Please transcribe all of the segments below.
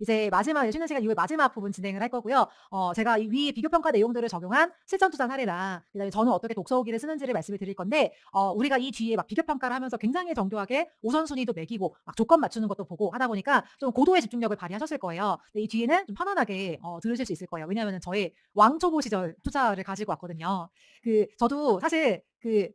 이제 마지막 쉬는 시간 이후에 마지막 부분 진행을 할 거고요. 제가 이 위 비교 평가 내용들을 적용한 실전 투자 사례랑 그다음에 저는 어떻게 독서 후기를 쓰는지를 말씀을 드릴 건데 우리가 이 뒤에 막 비교 평가를 하면서 굉장히 정교하게 우선순위도 매기고 막 조건 맞추는 것도 보고 하다 보니까 좀 고도의 집중력을 발휘하셨을 거예요. 근데 이 뒤에는 좀 편안하게 들으실 수 있을 거예요. 왜냐하면은 저의 왕초보 시절 투자를 가지고 왔거든요. 저도 사실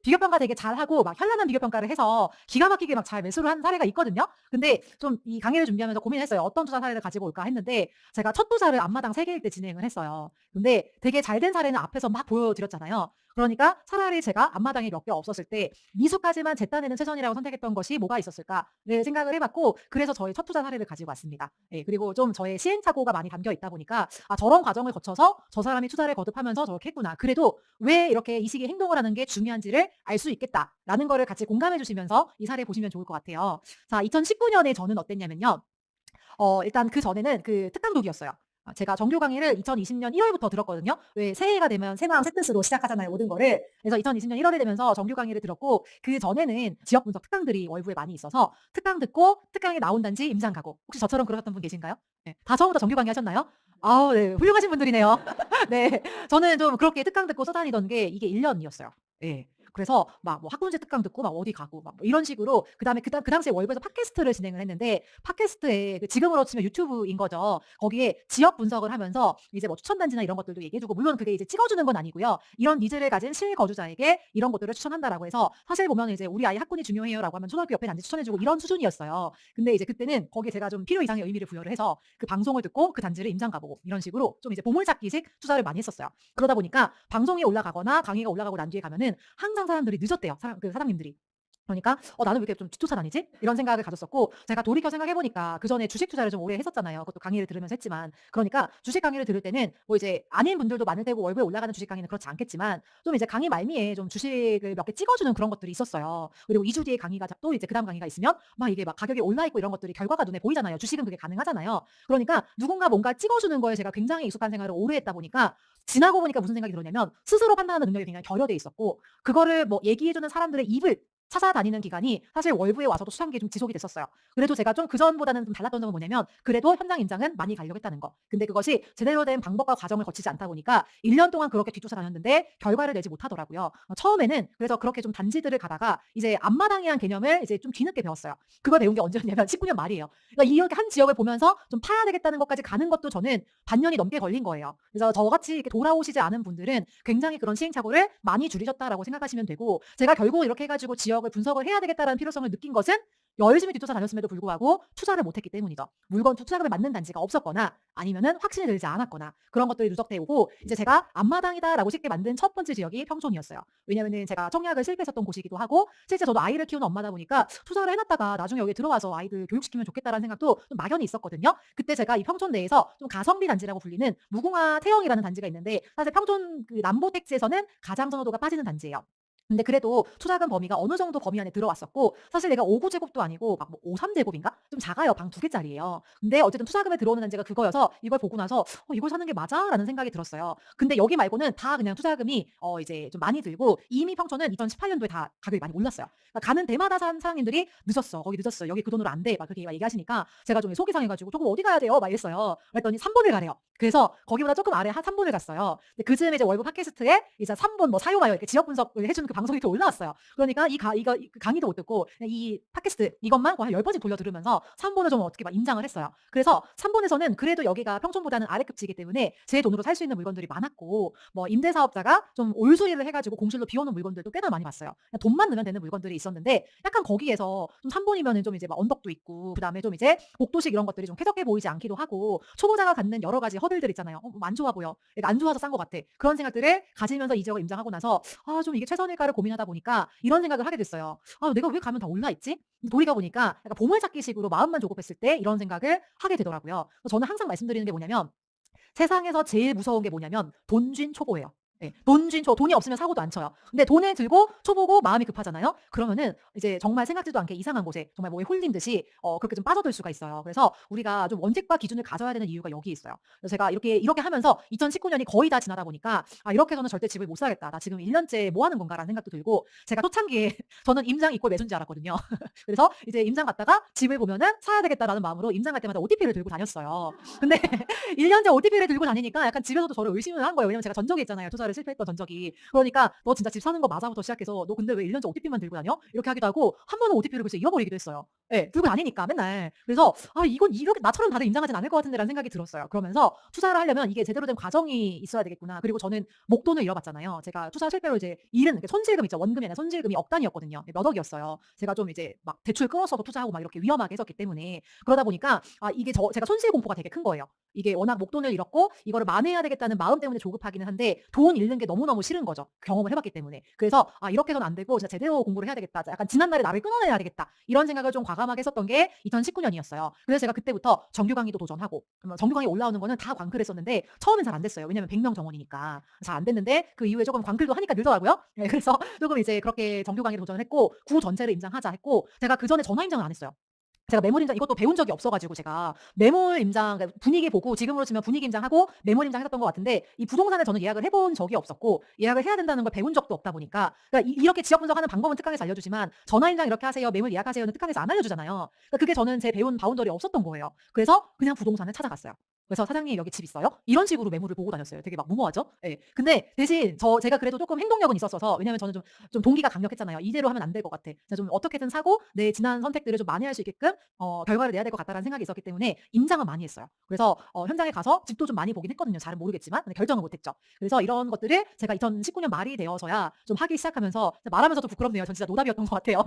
비교 평가 되게 잘하고 막 현란한 비교 평가를 해서 기가 막히게 막 잘 매수를 한 사례가 있거든요. 근데 좀 이 강의를 준비하면서 고민했어요. '어떤 투자 사례를 가지고 올까?' 했는데 제가 첫 투자를 앞마당 3 개일 때 진행을 했어요. 근데 되게 잘 된 사례는 앞에서 막 보여드렸잖아요. 그러니까 차라리 제가 앞마당에 몇 개 없었을 때 '미수까지만 제 딴에는 최선이라고 선택했던 것이 뭐가 있었을까?'를 생각을 해 봤고 그래서 저의 첫 투자 사례를 가지고 왔습니다. 예 그리고 좀 저의 시행착오가 많이 담겨 있다 보니까 '아 저런 과정을 거쳐서 저 사람이 투자를 거듭하면서 저렇게 했구나. 그래도 왜 이렇게 이 시기에 행동을 하는 게 중요한지를 알 수 있겠다.'라는 거를 같이 공감해 주시면서 이 사례 보시면 좋을 것 같아요. 자 2019년에 저는 어땠냐면요. 일단 그전에는 특강독이었어요. 제가 정규 강의를 2020년 1 월부터 들었거든요. 왜 새해가 되면 새마음 새뜻으로 시작하잖아요, 모든 거를. 그래서 2020년 1 월이 되면서 정규 강의를 들었고 그전에는 지역 분석 특강들이 월부에 많이 있어서 특강 듣고 특강이 나온단지 임상 가고. 혹시 저처럼 그러셨던 분 계신가요? 네. 다 처음부터 정규 강의 하셨나요? 아우 네. 훌륭하신 분들이네요. 네. 저는 좀 그렇게 특강 듣고 써다니던 게 이게 1 년이었어요. 예. 그래서 막 뭐 학군제 특강 듣고 막 어디 가고 막 뭐 이런 식으로 그다음에 그 당시에 월부에서 팟캐스트를 진행을 했는데 팟캐스트에 지금으로 치면 유튜브인 거죠. 거기에 지역 분석을 하면서 이제 뭐 추천 단지나 이런 것들도 얘기해 주고 물론 그게 이제 찍어 주는 건 아니고요. "이런 니즈를 가진 실거주자에게 이런 것들을 추천한다."라고 해서 사실 보면은 이제 "우리 아이 학군이 중요해요."라고 하면 초등학교 옆에 단지 추천해 주고 이런 수준이었어요. 근데 이제 그때는 거기에 제가 좀 필요 이상의 의미를 부여를 해서 그 방송을 듣고 그 단지를 임장 가 보고 이런 식으로 좀 이제 보물찾기식 투자를 많이 했었어요. 그러다 보니까 방송이 올라가거나 강의가 올라가고 난 뒤에 가면은 항상 사람들이 늦었대요, 사장님들이. 그러니까 '나는 왜 이렇게 좀 뒷쫓아다니지?' 이런 생각을 가졌었고 제가 돌이켜 생각해 보니까 그전에 주식 투자를 좀 오래 했었잖아요. 그것도 강의를 들으면서 했지만. 그러니까 주식 강의를 들을 때는 뭐 이제 아닌 분들도 많을 테고 월부에 올라가는 주식 강의는 그렇지 않겠지만 좀 이제 강의 말미에 좀 주식을 몇 개 찍어 주는 그런 것들이 있었어요. 그리고 2주 뒤에 강의가 또 이제 그다음 강의가 있으면 막 이게 막 가격이 올라 있고 이런 것들이 결과가 눈에 보이잖아요. 주식은 그게 가능하잖아요. 그러니까 누군가 뭔가 찍어 주는 거에 제가 굉장히 익숙한 생활을 오래 했다 보니까 지나고 보니까 무슨 생각이 들었냐면 스스로 판단하는 능력이 굉장히 결여돼 있었고 그거를 뭐 얘기해 주는 사람들의 입을 찾아다니는 기간이 사실 월부에 와서도 수상기에 좀 지속이 됐었어요. 그래도 제가 좀 그전보다는 좀 달랐던 점은 뭐냐면 그래도 현장 임장은 많이 가려고 했다는 거. 근데 그것이 제대로 된 방법과 과정을 거치지 않다 보니까 1년 동안 그렇게 뒤쫓아다녔는데 결과를 내지 못하더라고요. 처음에는 그래서 그렇게 좀 단지들을 가다가 이제 앞마당이란 개념을 이제 좀 뒤늦게 배웠어요. 그걸 배운 게 언제였냐면 19년 말이에요. 그러니까 이렇게 한 지역을 보면서 좀 파야 되겠다는 것까지 가는 것도 저는 반년이 넘게 걸린 거예요. 그래서 저같이 이렇게 돌아오시지 않은 분들은 굉장히 그런 시행착오를 많이 줄이셨다라고 생각하시면 되고 제가 결국 이렇게 해 가지고 지역을 분석을 해야 되겠다라는 필요성을 느낀 것은 열심히 뒤쫓아다녔음에도 불구하고 투자를 못 했기 때문이죠. 물건 투자금에 맞는 단지가 없었거나 아니면은 확신이 들지 않았거나 그런 것들이 누적돼 오고 이제 제가 '앞마당이다.'라고 쉽게 만든 첫 번째 지역이 평촌이었어요. 왜냐면은 제가 청약을 실패했었던 곳이기도 하고 실제 저도 아이를 키우는 엄마다 보니까 '투자를 해 놨다가 나중에 여기 들어와서 아이들 교육시키면 좋겠다.'라는 생각도 좀 막연히 있었거든요. 그때 제가 이 평촌 내에서 좀 가성비 단지라고 불리는 무궁화 태영이라는 단지가 있는데 사실 평촌 남부 택지에서는 가장 선호도가 빠지는 단지예요. 근데 그래도 투자금 범위가 어느 정도 범위 안에 들어왔었고 사실 내가 5 구제곱도 아니고 막 뭐 5-3 제곱인가? 좀 작아요. 방 2 개짜리예요. 근데 어쨌든 투자금에 들어오는 단지가 그거여서 이걸 보고 나서 '이걸 사는 게 맞아?'라는 생각이 들었어요. 근데 여기 말고는 다 그냥 투자금이 이제 좀 많이 들고 이미 평촌은 2018 년도에 다 가격이 많이 올랐어요. 그러니까 가는 데마다 사장님들이 "늦었어. 거기 늦었어. 여기 그 돈으로 안 돼." 막 그렇게 얘기하시니까 제가 좀 속이 상해 가지고 "조금 어디 가야 돼요?" 막 이랬어요. 그랬더니 3 본을 가래요. 그래서 거기보다 쪼끔 아래 한 3 본을 갔어요. 근데 그즈음에 이제 월부 팟캐스트에 이제 3본 뭐 사요 마요 이렇게 지역 분석을 해 주는 그 방송이 또 올라왔어요. 그러니까 그 강의도 못 듣고 그냥 이 팟캐스트 이것만 거의 한 10 번씩 돌려 들으면서 3 본을 좀 어떻게 막 임장을 했어요. 그래서 3 본에서는 그래도 여기가 평촌보다는 아래급지이기 때문에 제 돈으로 살 수 있는 물건들이 많았고 뭐 임대 사업자가 좀 올수리를 해 가지고 공실로 비워 놓은 물건들도 꽤나 많이 봤어요. 그냥 돈만 넣으면 되는 물건들이 있었는데 약간 거기에서 좀 3 본이면은 좀 이제 막 언덕도 있고 그다음에 좀 이제 복도식 이런 것들이 좀 쾌적해 보이지 않기도 하고 초보자가 갖는 여러 가지 허들들 있잖아요. 뭐 안 좋아 보여. 그러니까 안 좋아서 싼 것 같아. 그런 생각들을 가지면서 이 지역을 임장하고 나서 '아 좀 이게 최선일까.'를 고민하다 보니까 이런 생각을 하게 됐어요. '아 내가 왜 가면 다 올라 있지?' 돌이켜 보니까 약간 보물찾기식으로 마음만 조급했을 때 이런 생각을 하게 되더라고요. 저는 항상 말씀드리는 게 뭐냐면 세상에서 제일 무서운 게 뭐냐면 돈 쥔 초보예요. 예. 돈이 없으면 사고도 안 쳐요. 근데 돈을 들고 초보고 마음이 급하잖아요. 그러면은 이제 정말 생각지도 않게 이상한 곳에 정말 뭐에 홀린 듯이 그렇게 좀 빠져들 수가 있어요. 그래서 우리가 좀 원칙과 기준을 가져야 되는 이유가 여기에 있어요. 그래서 제가 이렇게 하면서 2019 년이 거의 다 지나다 보니까 '아 이렇게 해서는 절대 집을 못 사겠다. 나 지금 1 년째 뭐 하는 건가.'라는 생각도 들고 제가 초창기에 저는 임장 이꼴 매수인 줄 알았거든요. 그래서 이제 임장 갔다가 집을 보면은 '사야 되겠다.'라는 마음으로 임장 갈 때마다 OTP를 들고 다녔어요. 근데 1 년째 OTP를 들고 다니니까 약간 집에서도 저를 의심을 한 거예요. 왜냐면 제가 전적이 있잖아요. 투자를 실패했던 전적이. 그러니까 "너 진짜 집 사는 거 맞아?"부터 시작해서 "너 근데 왜 1 년째 OTP만 들고 다녀?" 이렇게 하기도 하고 한 번은 OTP를 글쎄 잃어버리기도 했어요. 예. 들고 다니니까 맨날. 그래서 '아 이건 이렇게 나처럼 다들 임장하진 않을 것 같은데.'라는 생각이 들었어요. 그러면서 '투자를 하려면 이게 제대로 된 과정이 있어야 되겠구나.' 그리고 저는 목돈을 잃어봤잖아요. 제가 투자 실패로 이제 잃은 그 손실금 있죠. 원금이 아니라 손실금이 억 단위였거든요. 몇 억이었어요. 제가 좀 이제 막 대출 끊어서도 투자하고 막 이렇게 위험하게 했었기 때문에. 그러다 보니까 이게 제가 손실 공포가 되게 큰 거예요. 이게 워낙 목돈을 잃었고 이거를 만회해야 되겠다는 마음 때문에 조급하기는 한데 돈 잃는 게 너무너무 싫은 거죠. 경험을 해 봤기 때문에. 그래서 '아 이렇게 해서는 안 되고 진짜 제대로 공부를 해야 되겠다. 약간 지난날의 나를 끊어내야 되겠다.' 이런 생각을 좀 과감하게 했었던 게 2019 년이었어요. 그래서 제가 그때부터 정규 강의도 도전하고 그러면 정규 강의 올라오는 거는 다 광클했었는데 처음엔 잘 안 됐어요. 왜냐면 100명 정원이니까. 잘 안 됐는데 그 이후에 조금 광클도 하니까 늘더라고요. 예 그래서 조금 이제 그렇게 정규 강의를 도전을 했고 구 전체를 임장하자 했고 제가 그전에 전화 임장을 안 했어요. 제가 매물 임장 이것도 배운 적이 없어 가지고 제가 매물 임장 그러니까 분위기 보고 지금으로 치면 분위기 임장하고 매물 임장 했었던 것 같은데 이 부동산을 저는 예약을 해본 적이 없었고 예약을 해야 된다는 걸 배운 적도 없다 보니까 그러니까 이렇게 지역 분석하는 방법은 특강에서 알려주지만 전화 임장 이렇게 하세요. 매물 예약하세요는 특강에서 안 알려주잖아요. 그러니까 그게 저는 제 배운 바운더리 없었던 거예요. 그래서 그냥 부동산을 찾아갔어요. 그래서 "사장님 여기 집 있어요?" 이런 식으로 매물을 보고 다녔어요. 되게 막 무모하죠? 예. 근데 대신 제가 그래도 쪼끔 행동력은 있었어서 왜냐면 저는 좀 동기가 강력했잖아요. '이대로 하면 안 될 것 같아. 제가 좀 어떻게든 사고 내 지난 선택들을 좀 만회할 수 있게끔 결과를 내야 될 것 같다.'라는 생각이 있었기 때문에 임장은 많이 했어요. 그래서 현장에 가서 집도 좀 많이 보긴 했거든요. 잘은 모르겠지만. 근데 결정은 못 했죠. 그래서 이런 것들을 제가 2019년 말이 되어서야 좀 하기 시작하면서 말하면서도 부끄럽네요. 전 진짜 노답이었던 것 같아요.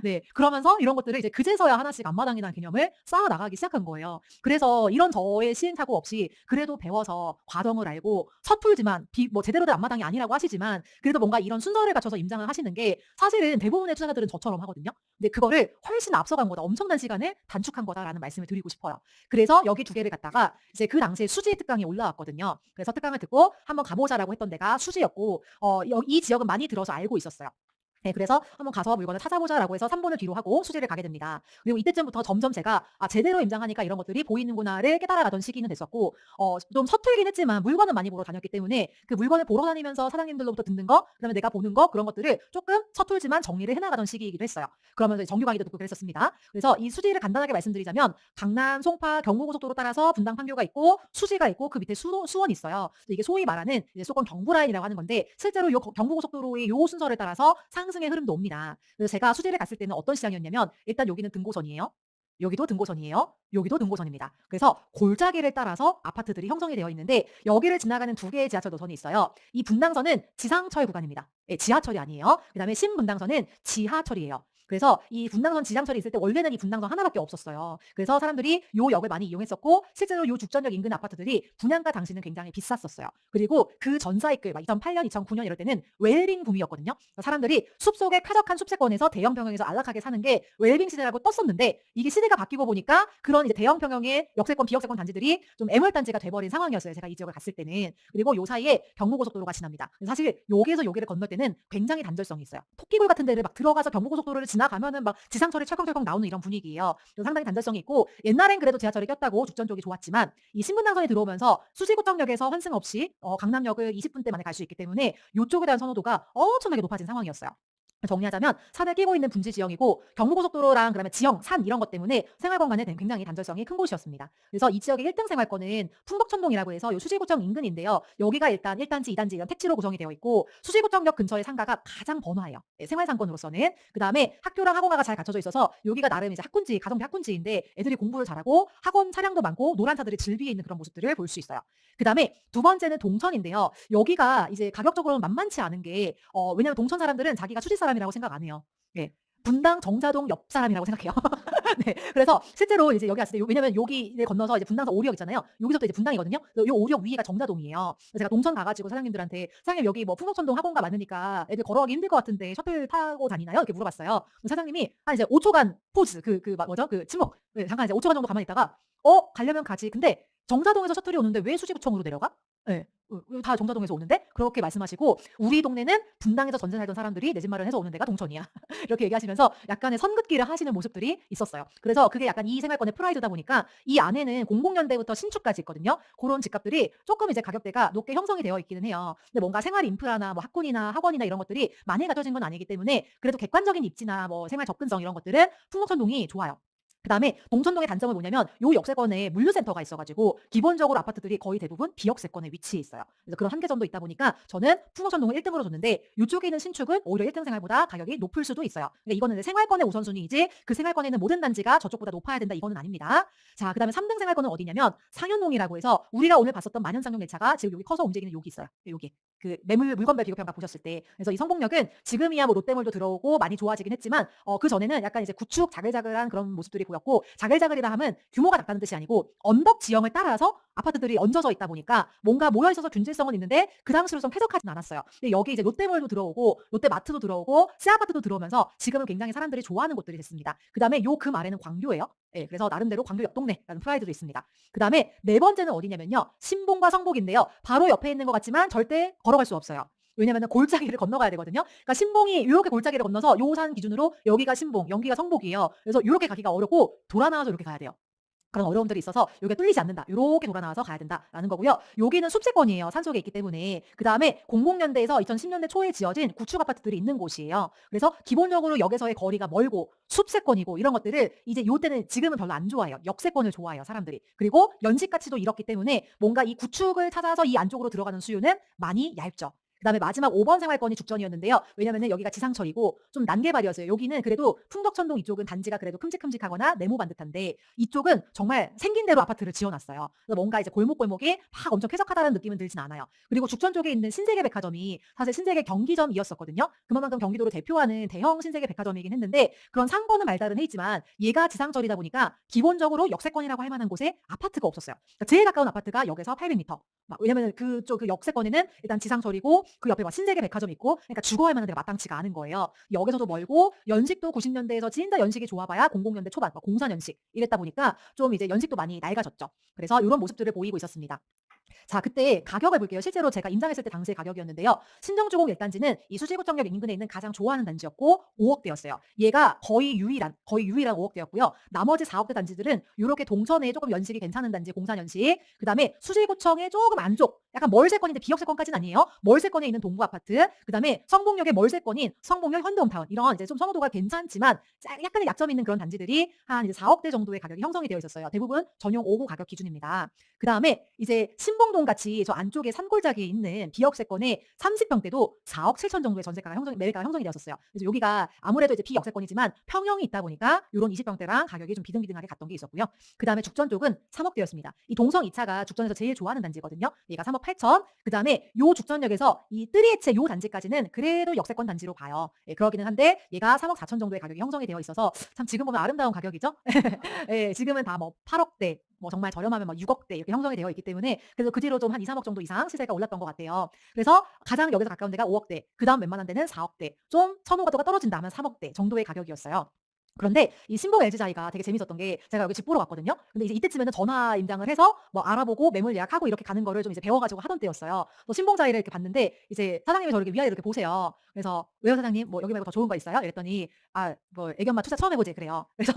네. 그러면서 이런 것들을 이제 그제서야 하나씩 앞마당이라는 개념을 쌓아 나가기 시작한 거예요. 그래서 이런 저의 시행착오 없이 그래도 배워서 과정을 알고 서툴지만 뭐 제대로 된 앞마당이 아니라고 하시지만 그래도 뭔가 이런 순서를 갖춰서 임장을 하시는 게 사실은 대부분의 투자자들은 저처럼 하거든요. 근데 그거를 훨씬 앞서간 거다. 엄청난 시간을 단축한 거다라는 말씀을 드리고 싶어요. 그래서 여기 두 개를 갖다가 이제 그 당시에 수지 특강이 올라왔거든요. 그래서 특강을 듣고 "한번 가 보자."라고 했던 데가 수지였고 이 지역은 많이 들어서 알고 있었어요. 네 그래서 "한번 가서 물건을 찾아보자."라고 해서 3 번을 뒤로 하고 수지를 가게 됩니다. 그리고 이때쯤부터 점점 제가 '아 제대로 임장하니까 이런 것들이 보이는구나.'를 깨달아가던 시기는 됐었고 좀 서툴긴 했지만 물건은 많이 보러 다녔기 때문에 그 물건을 보러 다니면서 사장님들로부터 듣는 거 그다음에 내가 보는 거 그런 것들을 쪼끔 서툴지만 정리를 해 나가던 시기이기도 했어요. 그러면서 이제 정규 강의도 듣고 그랬었습니다. 그래서 이 수지를 간단하게 말씀드리자면 강남, 송파, 경부고속도로 따라서 분당 판교가 있고 수지가 있고 그 밑에 수원이 있어요. 이게 소위 말하는 이제 수도권 경부 라인이라고 하는 건데 실제로 요 경부고속도로의 요 순서를 따라서 상승의 흐름도 옵니다. 그래서 제가 수지를 갔을 때는 어떤 시장이었냐면 일단 여기는 등고선이에요. 여기도 등고선이에요. 여기도 등고선입니다. 그래서 골짜기를 따라서 아파트들이 형성이 되어 있는데 여기를 지나가는 두 개의 지하철 노선이 있어요. 이 분당선은 지상철 구간입니다. 예 지하철이 아니에요. 그다음에 신분당선은 지하철이에요. 그래서 이 분당선 지상철이 있을 때 원래는 이 분당선 하나밖에 없었어요. 그래서 사람들이 요 역을 많이 이용했었고 실제로 요 죽전역 인근 아파트들이 분양가 당시는 굉장히 비쌌었어요. 그리고 그 전 사이클 막 2008년, 2009년 이럴 때는 웰빙 붐이었거든요. 그러니까 사람들이 숲속의 쾌적한 숲세권에서 대형 평형에서 안락하게 사는 게 웰빙 시대라고 떴었는데 이게 시대가 바뀌고 보니까 그런 이제 대형 평형의 역세권, 비역세권 단지들이 좀 애물단지가 돼 버린 상황이었어요. 제가 이 지역을 갔을 때는. 그리고 요 사이에 경부고속도로가 지납니다. 사실 여기에서 여기를 건널 때는 굉장히 단절성이 있어요. 토끼굴 같은 데를 막 들어가서 경부고속도로를 지나가면은 막 지상철이 철컹철컹 나오는 이런 분위기예요. 그래서 상당히 단절성이 있고 옛날엔 그래도 지하철이 꼈다고 죽전 쪽이 좋았지만 이 신분당선이 들어오면서 수지고점역에서 환승 없이 강남역을 20분 대 만에 갈 수 있기 때문에 요쪽에 대한 선호도가 엄청나게 높아진 상황이었어요. 정리하자면 산을 끼고 있는 분지 지형이고 경부고속도로랑 그다음에 지형, 산 이런 것 때문에 생활 공간에 굉장히 단절성이 큰 곳이었습니다. 그래서 이 지역의 1등 생활권은 풍덕천동이라고 해서 요 수지구청 인근인데요. 여기가 일단 1단지, 2단지 이런 택지로 구성이 되어 있고 수지구청역 근처의 상가가 가장 번화해요. 예, 생활 상권으로서는. 그다음에 학교랑 학원가가 잘 갖춰져 있어서 여기가 나름 이제 학군지, 가성비 학군지인데 애들이 공부를 잘하고 학원 차량도 많고 노란 차들이 즐비해 있는 그런 모습들을 볼 수 있어요. 그다음에 두 번째는 동천인데요. 여기가 이제 가격적으로는 만만치 않은 게 왜냐면 동천 사람들은 자기가 수지 사람이라고 생각 안 해요. 예. 분당 정자동 옆 사람이라고 생각해요. 네. 그래서 실제로 이제 여기 왔을 때 왜냐면 여기를 건너서 이제 분당선 오리역 있잖아요. 여기서부터 이제 분당이거든요. 그래서 요 오리역 위가 정자동이에요. 그래서 제가 동천 가 가지고 사장님들한테 "사장님 여기 뭐 풍속천동 학원가 많으니까 애들 걸어가기 힘들 것 같은데 셔틀 타고 다니나요?" 이렇게 물어봤어요. 그럼 사장님이 한 이제 5 초간 포즈 뭐죠? 그 침묵. 네 잠깐 이제 5 초간 정도 가만히 있다가 가려면 가지. 근데 정자동에서 셔틀이 오는데 왜 수지구청으로 내려가?" 예. 다 정자동에서 오는데?" 그렇게 말씀하시고 "우리 동네는 분당에서 전세 살던 사람들이 내 집 마련해서 오는 데가 동천이야." 이렇게 얘기하시면서 약간의 선긋기를 하시는 모습들이 있었어요. 그래서 그게 약간 이 생활권의 프라이드다 보니까 이 안에는 공공연대부터 신축까지 있거든요. 고런 집값들이 쪼끔 이제 가격대가 높게 형성이 되어 있기는 해요. 근데 뭔가 생활 인프라나 뭐 학군이나 학원이나 이런 것들이 많이 갖춰진 건 아니기 때문에 그래도 객관적인 입지나 뭐 생활 접근성 이런 것들은 풍속천동이 좋아요. 그다음에 동천동의 단점은 뭐냐면 요 역세권에 물류센터가 있어 가지고 기본적으로 아파트들이 거의 대부분 비역세권에 위치해 있어요. 그래서 그런 한계점도 있다 보니까 저는 풍속천동을 1 등으로 줬는데 요쪽에 있는 신축은 오히려 1등 생활보다 가격이 높을 수도 있어요. 그러니까 이거는 이제 생활권의 우선순위이지 그 생활권에 있는 모든 단지가 저쪽보다 높아야 된다 이거는 아닙니다. 자 그다음에 3등 생활권은 어디냐면 상현동이라고 해서 우리가 오늘 봤었던 만현상용 열차가 지금 여기 커서 움직이는 요기 있어요. 요기. 그 매물 물건별 비교 평가 보셨을 때. 그래서 이 성복역은 지금이야 뭐 롯데몰도 들어오고 많이 좋아지긴 했지만 그전에는 약간 이제 구축 자글자글한 그런 모습들이 보였고 자글자글이라 함은 규모가 작다는 뜻이 아니고 언덕 지형을 따라서 아파트들이 얹어져 있다 보니까 뭔가 모여 있어서 균질성은 있는데 그 당시로선 쾌적하진 않았어요. 근데 여기 이제 롯데몰도 들어오고 롯데마트도 들어오고 새아파트도 들어오면서 지금은 굉장히 사람들이 좋아하는 곳들이 됐습니다. 그다음에 요 금 아래는 광교예요. 예, 그래서 나름대로 광교 옆동네라는 프라이드도 있습니다. 그다음에 네 번째는 어디냐면요. 신봉과 성복인데요. 바로 옆에 있는 것 같지만 절대 걸어갈 수 없어요. 왜냐면은 골짜기를 건너가야 되거든요. 그러니까 신봉이 요렇게 골짜기를 건너서 요 산 기준으로 여기가 신봉, 여기가 성복이에요. 그래서 요렇게 가기가 어렵고 돌아 나와서 요렇게 가야 돼요. 그런 어려움들이 있어서 요게 뚫리지 않는다. 요렇게 돌아 나와서 가야 된다라는 거고요. 여기는 숲세권이에요. 산속에 있기 때문에. 그다음에 공공연대에서 2010 년대 초에 지어진 구축 아파트들이 있는 곳이에요. 그래서 기본적으로 역에서의 거리가 멀고 숲세권이고 이런 것들을 이제 요때는 지금은 별로 안 좋아해요. 역세권을 좋아해요, 사람들이. 그리고 연식 가치도 이렇기 때문에 뭔가 이 구축을 찾아서 이 안쪽으로 들어가는 수요는 많이 얇죠. 그다음에 마지막 5번 생활권이 죽전이었는데요. 왜냐면은 여기가 지상철이고 좀 난개발이었어요. 여기는 그래도 풍덕천동 이쪽은 단지가 그래도 큼직큼직하거나 네모 반듯한데 이쪽은 정말 생긴 대로 아파트를 지어 놨어요. 그래서 뭔가 이제 골목골목이 막 엄청 쾌적하다는 느낌은 들진 않아요. 그리고 죽전 쪽에 있는 신세계 백화점이 사실 신세계 경기점이었었거든요. 그만큼 경기도를 대표하는 대형 신세계 백화점이긴 했는데 그런 상권은 말달은 해 있지만 얘가 지상철이다 보니까 기본적으로 역세권이라고 할 만한 곳에 아파트가 없었어요. 그러니까 제일 가까운 아파트가 역에서 800m. 막 왜냐면은 그쪽 그 역세권에는 일단 지상철이고 그 옆에 막 신세계 백화점이 있고 그러니까 주거할 만한 데가 마땅치가 않은 거예요. 역에서도 멀고 연식도 90 년대에서 진짜 연식이 좋아 봐야 00 년대 초반 막 공사 연식 이랬다 보니까 좀 이제 연식도 많이 낡아졌죠. 그래서 요런 모습들을 보이고 있었습니다. 자 그때 가격을 볼게요. 실제로 제가 임장했을 때 당시의 가격이었는데요. 신정주공 1단지는 이 수지구청역 인근에 있는 가장 좋아하는 단지였고 5억대였어요. 얘가 거의 유일한 5억대였고요. 나머지 4억대 단지들은 요렇게 동천에 조금 연식이 괜찮은 단지 공사 연식 그다음에 수지구청의 조금 안쪽 약간 멀세권인데 비역세권까지는 아니에요. 멀세권에 있는 동부 아파트 그다음에 성북역의 멀세권인 성북역 현대홈타운 이런 이제 좀 선호도가 괜찮지만 약간의 약점이 있는 그런 단지들이 한 이제 4억대 정도의 가격이 형성이 되어 있었어요. 대부분 전용 5구 가격 기준입니다. 그다음에 이제 신봉동 같이 저 안쪽에 산골짜기에 있는 비역세권의 30평대도 4억 7천 정도의 전세가가 매매가가 형성이 되었었어요. 그래서 여기가 아무래도 이제 비역세권이지만 평형이 있다 보니까 요런 20평대랑 가격이 좀 비등비등하게 갔던 게 있었고요. 그다음에 죽전 쪽은 3억대였습니다. 이 동성 2차가 죽전에서 제일 좋아하는 단지거든요. 얘가 3억 8천. 그다음에 요 죽전역에서 이 뜨리에체 요 단지까지는 그래도 역세권 단지로 봐요. 예, 그러기는 한데 얘가 3억 4천 정도의 가격이 형성이 되어 있어서 참 지금 보면 아름다운 가격이죠. 예, 지금은 다 뭐 8억대 뭐 정말 저렴하면 막 6억대 이렇게 형성이 되어 있기 때문에 그래서 그 뒤로 좀 한 2-3억 정도 이상 시세가 올랐던 것 같아요. 그래서 가장 여기서 가까운 데가 5억대, 그다음 웬만한 데는 4억대, 좀 선호가도가 떨어진다 하면 3억대 정도의 가격이었어요. 그런데 이 신봉 LG자이가 되게 재밌었던 게 제가 여기 집 보러 왔거든요. 근데 이제 이때쯤에는 전화 임장을 해서 뭐 알아보고 매물 예약하고 이렇게 가는 거를 좀 이제 배워 가지고 하던 때였어요. 신봉 자이를 이렇게 봤는데 이제 사장님이 저를 이렇게 위아래로 이렇게 보세요. 그래서 "왜요 사장님? 뭐 여기 말고 더 좋은 거 있어요?" 이랬더니 "아 뭐 애기 엄마 투자 처음 해 보지." 그래요. 그래서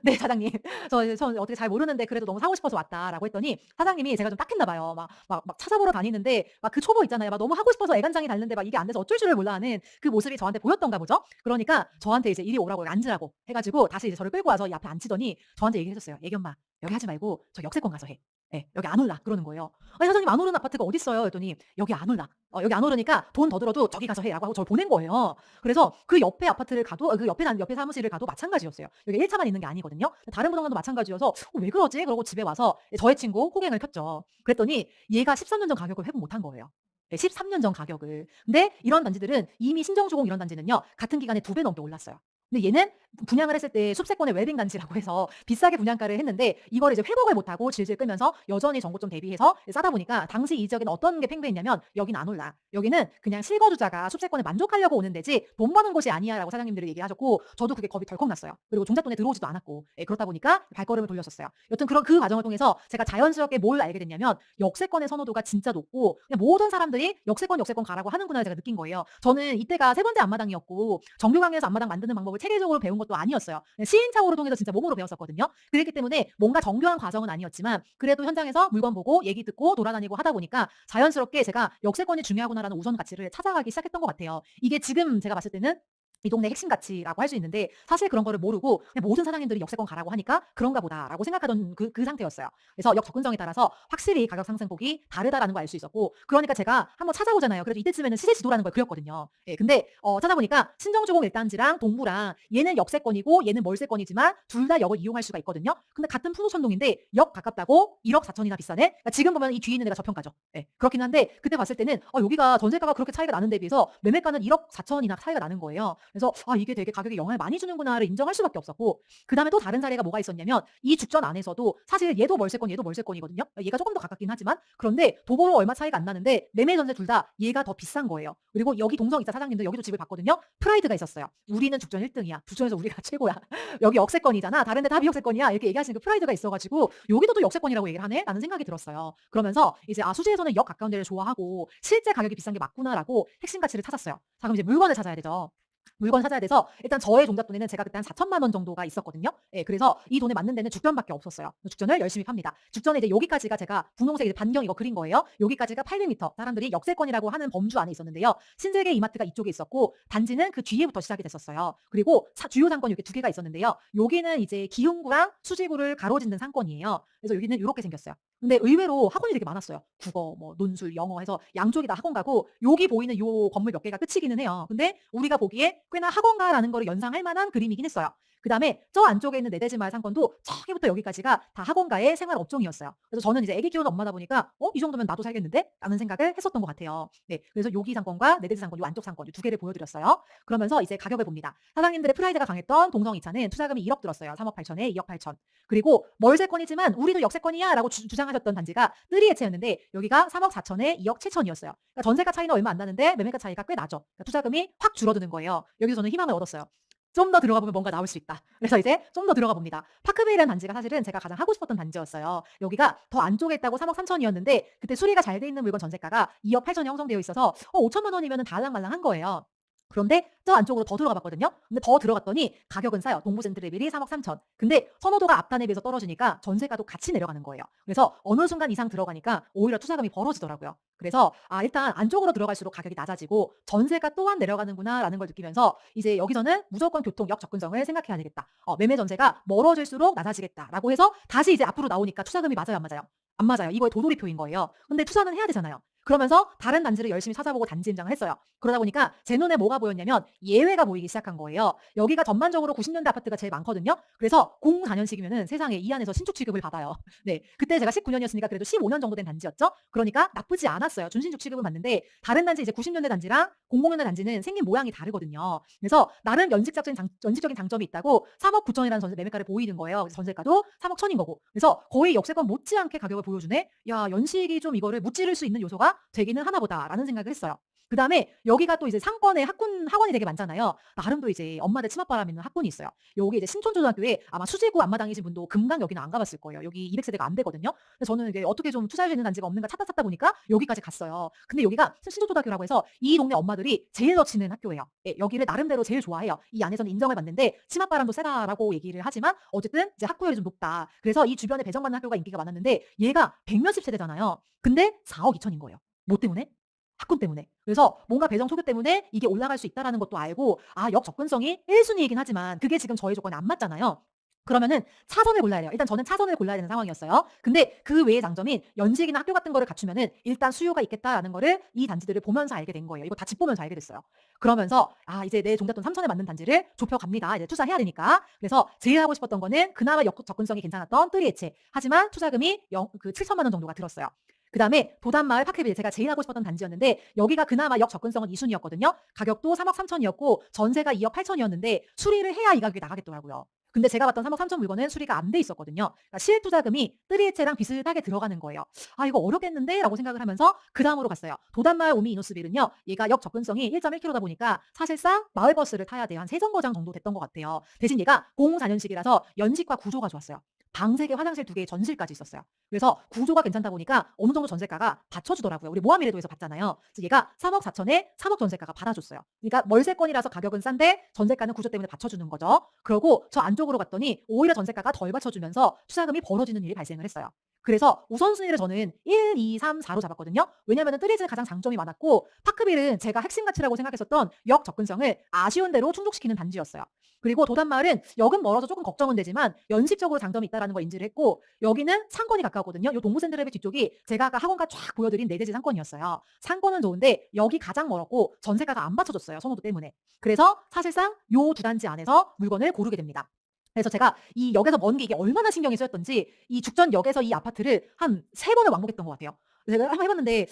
"네 사장님. 저 어떻게 잘 모르는데 그래도 너무 사고 싶어서 왔다."라고 했더니 사장님이 제가 좀 딱했나 봐요. 막 찾아보러 다니는데 막 그 초보 있잖아요. 막 너무 하고 싶어서 애간장이 닳는데 막 이게 안 돼서 어쩔 줄을 몰라 하는 그 모습이 저한테 보였던가 보죠. 그러니까 저한테 이제 "이리 오라고. 여기 앉으라고." 해 가지고 다시 이제 저를 끌고 와서 이 앞에 앉히더니 저한테 얘기를 해 줬어요. "애기 엄마 여기 하지 말고 저 역세권 가서 해. 예. 여기 안 올라." 그러는 거예요. "아니 사장님 안 오르는 아파트가 어딨어요." 그랬더니 "여기 안 올라. 여기 안 오르니까 돈 더 들어도 저기 가서 해."라고 하고 저를 보낸 거예요. 그래서 그 옆에 아파트를 가도 그 옆에 사무실을 가도 마찬가지였어요. 여기 1 차만 있는 게 아니거든요. 다른 부동산도 마찬가지여서 '왜 그러지?' 그러고 집에 와서 저의 친구 호갱을 폈죠. 그랬더니 얘가 13년 전 가격을 회복 못한 거예요. 예 13년 전 가격을. 근데 이런 단지들은 이미 신정주공 이런 단지는요 같은 기간에 2배 넘게 올랐어요. 근데 얘는 분양을 했을 때 숲세권의 웰빙 단지라고 해서 비싸게 분양가를 했는데 이거를 이제 회복을 못 하고 질질 끌면서 여전히 정고점 대비해서 싸다 보니까 당시 이 지역에는 어떤 게 팽배했냐면 "여긴 안 올라. 여기는 그냥 실거주자가 숲세권에 만족하려고 오는 데지 돈 버는 곳이 아니야."라고 사장님들이 얘기하셨고 저도 그게 겁이 덜컥 났어요. 그리고 종잣돈에 들어오지도 않았고 예 그렇다 보니까 발걸음을 돌렸었어요. 여튼 그런 그 과정을 통해서 제가 자연스럽게 뭘 알게 됐냐면 역세권의 선호도가 진짜 높고 그냥 모든 사람들이 "역세권, 역세권 가라고 하는구나." 제가 느낀 거예요. 저는 이때가 세 번째 앞마당이었고 정규 강의에서 앞마당 만드는 방법을 체계적으로 배운 것도 아니었어요. 그냥 시행착오를 통해서 진짜 몸으로 배웠었거든요. 그랬기 때문에 뭔가 정교한 과정은 아니었지만 그래도 현장에서 물건 보고 얘기 듣고 돌아다니고 하다 보니까 자연스럽게 제가 '역세권이 중요하구나.'라는 우선 가치를 찾아가기 시작했던 것 같아요. 이게 지금 제가 봤을 때는 이 동네 핵심 가치라고 할 수 있는데 사실 그런 거를 모르고 그냥 모든 사장님들이 역세권 가라고 하니까 '그런가 보다.'라고 생각하던 그 상태였어요. 그래서 역 접근성에 따라서 확실히 가격 상승폭이 다르다라는 걸 알 수 있었고 그러니까 제가 한번 찾아보잖아요. 그래도 이때쯤에는 시세 지도라는 걸 그렸거든요. 예 근데 찾아보니까 신정주공 1단지랑 동부랑 얘는 역세권이고 얘는 멀세권이지만 둘 다 역을 이용할 수가 있거든요. 근데 같은 풍속천동인데 역 가깝다고 1억 4천이나 비싸네? 그러니까 지금 보면 이 뒤에 있는 데가 저평가죠. 예. 그렇긴 한데 그때 봤을 때는 여기가 전세가가 그렇게 차이가 나는 데 비해서 매매가는 1억 4천이나 차이가 나는 거예요. 그래서 '아 이게 되게 가격에 영향을 많이 주는구나.'를 인정할 수밖에 없었고 그다음에 또 다른 사례가 뭐가 있었냐면 이 죽전 안에서도 사실 얘도 멀세권 얘도 멀세권이거든요. 얘가 조금 더 가깝긴 하지만 그런데 도보로 얼마 차이가 안 나는데 매매 전세 둘 다 얘가 더 비싼 거예요. 그리고 여기 동성이자 사장님들 여기도 집을 봤거든요. 프라이드가 있었어요. '우리는 죽전 1등이야. 죽전에서 우리가 최고야. 여기 역세권이잖아. 다른 데 다 비역세권이야.' 이렇게 얘기하시는 그 프라이드가 있어 가지고 '여기도 또 역세권이라고 얘기를 하네?' 라는 생각이 들었어요. 그러면서 이제 '아 수지에서는 역 가까운 데를 좋아하고 실제 가격이 비싼 게 맞구나.'라고 핵심 가치를 찾았어요. 자 그럼 이제 물건을 찾아야 되죠. 물건 찾아야 돼서 일단 저의 종잣돈에는 제가 그때 한 4천만 원 정도가 있었거든요. 예 그래서 이 돈에 맞는 데는 죽전밖에 없었어요. 죽전을 열심히 팝니다. 죽전에 이제 여기까지가 제가 분홍색 이제 반경 이거 그린 거예요. 여기까지가 800m 사람들이 역세권이라고 하는 범주 안에 있었는데요. 신세계 이마트가 이쪽에 있었고 단지는 그 뒤에부터 시작이 됐었어요. 그리고 주요 상권이 이렇게 두 개가 있었는데요. 여기는 이제 기흥구랑 수지구를 가로짓는 상권이에요. 그래서 여기는 요렇게 생겼어요. 근데 의외로 학원이 되게 많았어요. 국어, 뭐 논술, 영어 해서 양쪽이 다 학원 가고 여기 보이는 요 건물 몇 개가 끝이기는 해요. 근데 우리가 보기에 꽤나 학원가라는 거를 연상할 만한 그림이긴 했어요. 그다음에 저 안쪽에 있는 내대지마을 상권도 저기부터 여기까지가 다 학원가의 생활 업종이었어요. 그래서 저는 이제 아기 키우는 엄마다 보니까 '이 정도면 나도 살겠는데?' 라는 생각을 했었던 것 같아요. 네. 그래서 여기 상권과 내대지 상권 요 안쪽 상권 요 두 개를 보여 드렸어요. 그러면서 이제 가격을 봅니다. 사장님들의 프라이드가 강했던 동성 2차는 투자금이 1억 들었어요. 3억 8천에 2억 8천. 그리고 멀세권이지만 "우리도 역세권이야."라고 주장하셨던 단지가 뜨리에체였는데 여기가 3억 4천에 2억 7천이었어요. 그러니까 전세가 차이는 얼마 안 나는데 매매가 차이가 꽤 나죠. 그러니까 투자금이 확 줄어드는 거예요. 여기서 저는 희망을 얻었어요. '좀 더 들어가 보면 뭔가 나올 수 있다.' 그래서 이제 좀 더 들어가 봅니다. 파크베이라는 단지가 사실은 제가 가장 하고 싶었던 단지였어요. 여기가 더 안쪽에 있다고 3억 3천이었는데 그때 수리가 잘 돼 있는 물건 전세가가 2억 8천이 형성되어 있어서 5천만 원이면은 달랑말랑한 거예요. 그런데 저 안쪽으로 더 들어가 봤거든요. 근데 더 들어갔더니 가격은 싸요. 동부센트레빌이 3억 3천. 근데 선호도가 앞단에 비해서 떨어지니까 전세가도 같이 내려가는 거예요. 그래서 어느 순간 이상 들어가니까 오히려 투자금이 벌어지더라고요. 그래서 일단 안쪽으로 들어갈수록 가격이 낮아지고 '전세가 또한 내려가는구나.'라는 걸 느끼면서 이제 여기서는 '무조건 교통역 접근성을 생각해야 되겠다. 매매 전세가 멀어질수록 낮아지겠다.'라고 해서 다시 이제 앞으로 나오니까 투자금이 맞아요, 안 맞아요? 안 맞아요. 이거의 도돌이표인 거예요. 근데 투자는 해야 되잖아요. 그러면서 다른 단지를 열심히 찾아보고 단지 임장을 했어요. 그러다 보니까 제 눈에 뭐가 보였냐면 예외가 보이기 시작한 거예요. 여기가 전반적으로 90년대 아파트가 제일 많거든요. 그래서 04년식이면은 세상에 이 안에서 신축 취급을 받아요. 네. 그때 제가 19년이었으니까 그래도 15년 정도 된 단지였죠. 그러니까 나쁘지 않았어요. 준신축 취급을 받는데 다른 단지 이제 90년대 단지랑 00년대 단지는 생긴 모양이 다르거든요. 그래서 나름 연식적인 장점이 있다고 3억 9천이라는 전세 매매가를 보이는 거예요. 그래서 전세가도 3억 천인 거고. 그래서 거의 역세권 못지않게 가격을 보여주네. 야, 연식이 좀 이거를 무찌를 수 있는 요소가 되기는 하나 보다라는 생각을 했어요. 그다음에 여기가 또 이제 상권에 학원이 되게 많잖아요. 나름 또 이제 엄마들 치맛바람 있는 학군이 있어요. 여기 이제 신촌초등학교에 아마 수지구 앞마당이신 분도 금강 여기는 안 가봤을 거예요. 여기 200세대가 안 되거든요. 그래서 저는 이게 어떻게 좀 투자할 수 있는 단지가 없는가 찾다 보니까 여기까지 갔어요. 근데 여기가 신촌초등학교라고 해서 이 동네 엄마들이 제일 넣치는 학교예요. 예, 여기를 나름대로 제일 좋아해요. 이 안에서는 인정을 받는데 치맛바람도 세다라고 얘기를 하지만 어쨌든 이제 학구열이 좀 높다. 그래서 이 주변에 배정받는 학교가 인기가 많았는데 얘가 100몇십 세대잖아요. 근데 4억 2천인 거예요. 뭐 때문에? 학군 때문에. 그래서 뭔가 배정 초교 때문에 이게 올라갈 수 있다라는 것도 알고 역접근성이 1 순위이긴 하지만 그게 지금 저의 조건에 안 맞잖아요. 그러면은 차선을 골라야 돼요. 일단 저는 차선을 골라야 되는 상황이었어요. 근데 그 외의 장점인 연식이나 학교 같은 거를 갖추면은 일단 수요가 있겠다라는 거를 이 단지들을 보면서 알게 된 거예요. 이거 다 집 보면서 알게 됐어요. 그러면서 이제 내 종잣돈 3천에 맞는 단지를 좁혀 갑니다. 이제 투자해야 되니까. 그래서 제일 하고 싶었던 거는 그나마 접근성이 괜찮았던 뜨리에체. 하지만 투자금이 7천만 원 정도가 들었어요. 그다음에 도담마을 파크빌 제가 제일 하고 싶었던 단지였는데 여기가 그나마 역 접근성은 2 순위였거든요. 가격도 3억 3천이었고 전세가 2억 8천이었는데 수리를 해야 이 가격이 나가겠더라고요. 근데 제가 봤던 3억 3천 물건은 수리가 안 돼 있었거든요. 그러니까 실투자금이 3H랑 비슷하게 들어가는 거예요. '아 이거 어렵겠는데?'라고 생각을 하면서 그다음으로 갔어요. 도담마을 오미 이노스빌은요. 얘가 역 접근성이 1.1km다 보니까 사실상 마을 버스를 타야 돼요. 한 3 정거장 정도 됐던 것 같아요. 대신 얘가 004년식이라서 연식과 구조가 좋았어요. 방 3개, 화장실 2개, 전실까지 있었어요. 그래서 구조가 괜찮다 보니까 어느 정도 전세가가 받쳐주더라고요. 우리 모함이래도에서 봤잖아요. 그래서 얘가 3억 4천에 3억 전세가가 받아줬어요. 그러니까 월세권이라서 가격은 싼데 전세가는 구조 때문에 받쳐주는 거죠. 그러고 저 안쪽으로 갔더니 오히려 전세가가 덜 받쳐주면서 투자금이 벌어지는 일이 발생을 했어요. 그래서 우선순위를 저는 1, 2, 3, 4로 잡았거든요. 왜냐면은 뜨리즈는 가장 장점이 많았고 파크빌은 제가 핵심 가치라고 생각했었던 역 접근성을 아쉬운 대로 충족시키는 단지였어요. 그리고 도담마을은 역은 멀어서 조금 걱정은 되지만 연식적으로 장점이 있다라는 걸 인지를 했고 여기는 상권이 가까웠거든요. 요 동부센트랩의 뒤쪽이 제가 아까 학원가 쫙 보여드린 네대지 상권이었어요. 상권은 좋은데 역이 가장 멀었고 전세가가 안 받쳐줬어요. 선호도 때문에. 그래서 사실상 요 두 단지 안에서 물건을 고르게 됩니다. 그래서 제가 이 역에서 먼 게 이게 얼마나 신경이 쓰였던지 이 죽전역에서 이 아파트를 한 3번을 왕복했던 것 같아요. 제가 한번 해 봤는데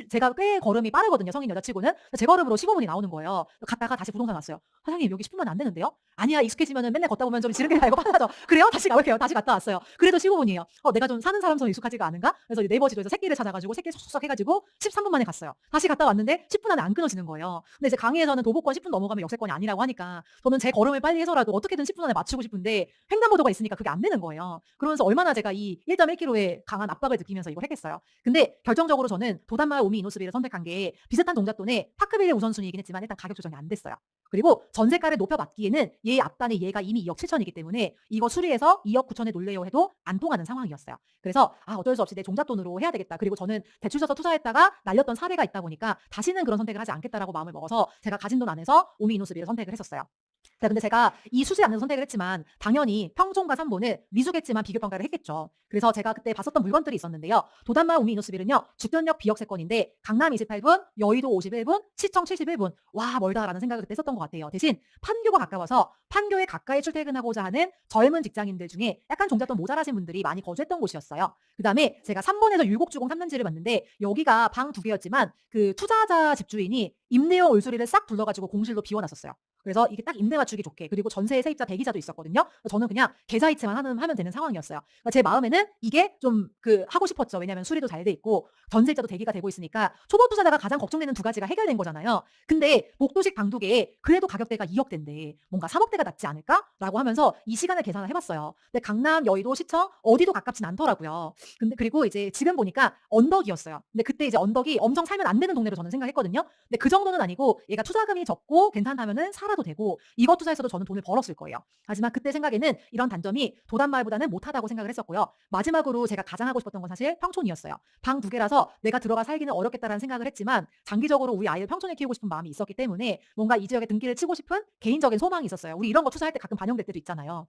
제가 꽤 걸음이 빠르거든요, 성인 여자치고는. 제 걸음으로 15 분이 나오는 거예요. 갔다가 다시 부동산 왔어요. "사장님 여기 10 분만 안 되는데요?" "아니야. 익숙해지면은 맨날 걷다 보면 좀 지름길 알고 빨라져." "그래요?" 다시 나올게요. 다시 갔다 왔어요. 그래도 15 분이에요. 내가 좀 사는 사람처럼 익숙하지가 않은가? 그래서 이제 네이버 지도에서 새끼를 찾아 가지고 새끼 쏙쏙 해 가지고 13분 만에 갔어요. 다시 갔다 왔는데 10분 안에 안 끊어지는 거예요. 근데 이제 강의에서는 도보권 10분 넘어가면 역세권이 아니라고 하니까 저는 제 걸음을 빨리 해서라도 어떻게든 10분 안에 맞추고 싶은데 횡단보도가 있으니까 그게 안 되는 거예요. 그러면서 얼마나 제가 이 1.1km의 강한 압박을 느끼면서 이걸 했겠어요. 근데 결정적으로 저는 도담마을 오미 이노스빌을 선택한 게 비슷한 동작돈에 파크빌의 우선순위이긴 했지만 일단 가격 조정이 안 됐어요. 그리고 전세가를 높여받기에는 얘 앞단에 얘가 이미 2억 7천이기 때문에 이거 수리해서 2억 9천에 놀래요 해도 안 통하는 상황이었어요. 그래서 어쩔 수 없이 내 종잣돈으로 해야 되겠다. 그리고 저는 대출 써서 투자했다가 날렸던 사례가 있다 보니까 다시는 그런 선택을 하지 않겠다라고 마음을 먹어서 제가 가진 돈 안에서 오미 이노스빌을 선택을 했었어요. 자 근데 제가 이 수지 않는 선택을 했지만 당연히 평촌과 삼본을 미숙했지만 비교 평가를 했겠죠. 그래서 제가 그때 봤었던 물건들이 있었는데요. 도담마을 우미 이노스빌은요. 죽전역 비역세권인데 강남 28분, 여의도 51분, 시청 71분. 와 멀다라는 생각을 그때 했었던 것 같아요. 대신 판교가 가까워서 판교에 가까이 출퇴근하고자 하는 젊은 직장인들 중에 약간 종잣돈 모자라신 분들이 많이 거주했던 곳이었어요. 그다음에 제가 3번에서 율곡주공 3단지를 봤는데 여기가 방 2개였지만 그 투자자 집주인이 임대용 올수리를 싹 불러가지고 공실로 비워놨었어요. 그래서 이게 딱 임대 맞추기 좋게 그리고 전세 세입자 대기자도 있었거든요. 저는 그냥 계좌이체만 하면 되는 상황이었어요. 그러니까 제 마음에는 이게 좀 하고 싶었죠. 왜냐하면 수리도 잘 돼 있고 전세입자도 대기가 되고 있으니까 초보 투자자가 가장 걱정되는 두 가지가 해결된 거잖아요. 근데 복도식 방 2개에 그래도 가격대가 2억대인데 뭔가 3억대가 낫지 않을까라고 하면서 이 시간을 계산을 해봤어요. 근데 강남, 여의도, 시청 어디도 가깝진 않더라고요. 근데 그리고 이제 지금 보니까 언덕이었어요. 근데 그때 이제 언덕이 엄청 살면 안 되는 동네로 저는 생각했거든요. 근데 그 정도는 아니고 얘가 투자금이 적고 괜찮다면은 살아도 되고 이것 투자해서도 저는 돈을 벌었을 거예요. 하지만 그때 생각에는 이런 단점이 도담마을보다는 못하다고 생각을 했었고요. 마지막으로 제가 가장 하고 싶었던 건 사실 평촌이었어요. 방 2개라서 내가 들어가 살기는 어렵겠다라는 생각을 했지만 장기적으로 우리 아이를 평촌에 키우고 싶은 마음이 있었기 때문에 뭔가 이 지역에 등기를 치고 싶은 개인적인 소망이 있었어요. 우리 이런 거 투자할 때 가끔 반영될 때도 있잖아요.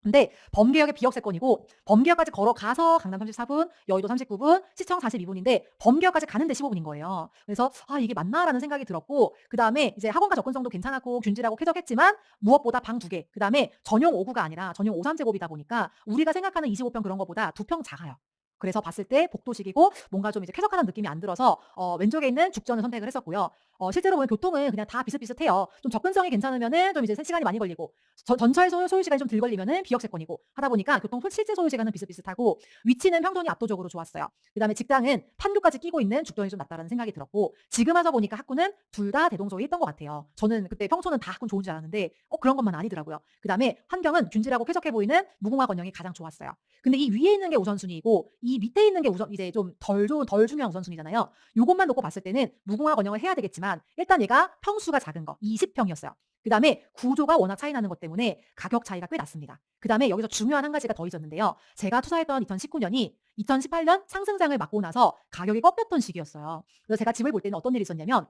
근데 범계역의 비역세권이고 범계역까지 걸어가서 강남 34분, 여의도 39분, 시청 42분인데 범계역까지 가는데 15분인 거예요. 그래서 '아 이게 맞나?'라는 생각이 들었고 그다음에 이제 학원가 접근성도 괜찮았고 균질하고 쾌적했지만 무엇보다 방 2개 그다음에 전용 5구가 아니라 전용 5-3제곱이다 보니까 우리가 생각하는 25평 그런 거보다 2평 작아요. 그래서 봤을 때 복도식이고 뭔가 좀 이제 쾌적하다는 느낌이 안 들어서 왼쪽에 있는 죽전을 선택을 했었고요. 실제로 보면 교통은 그냥 다 비슷비슷해요. 좀 접근성이 괜찮으면은 좀 이제 시간이 많이 걸리고 전철 소요 시간이 좀 덜 걸리면은 비역세권이고 하다 보니까 교통 실제 소요 시간은 비슷비슷하고 위치는 평촌이 압도적으로 좋았어요. 그다음에 직장은 판교까지 끼고 있는 죽전이 좀 낫다라는 생각이 들었고 지금 와서 보니까 학구는 둘 다 대동소이에 있던 것 같아요. 저는 그때 평촌은 다 학군 좋은 줄 알았는데 그런 것만 아니더라고요. 그다음에 환경은 균질하고 쾌적해 보이는 무궁화 건영이 가장 좋았어요. 근데 이 위에 있는 게 우선순위이고 이 밑에 있는 게 이제 좀 덜 중요한 우선순위잖아요. 요것만 놓고 봤을 때는 무궁화 건영을 해야 되겠지만 일단 얘가 평수가 작은 거 20평이었어요. 그다음에 구조가 워낙 차이 나는 것 때문에 가격 차이가 꽤 났습니다. 그다음에 여기서 중요한 한 가지가 더 있었는데요. 제가 투자했던 2019년이 2018년 상승장을 맞고 나서 가격이 꺾였던 시기였어요. 그래서 제가 집을 볼 때는 어떤 일이 있었냐면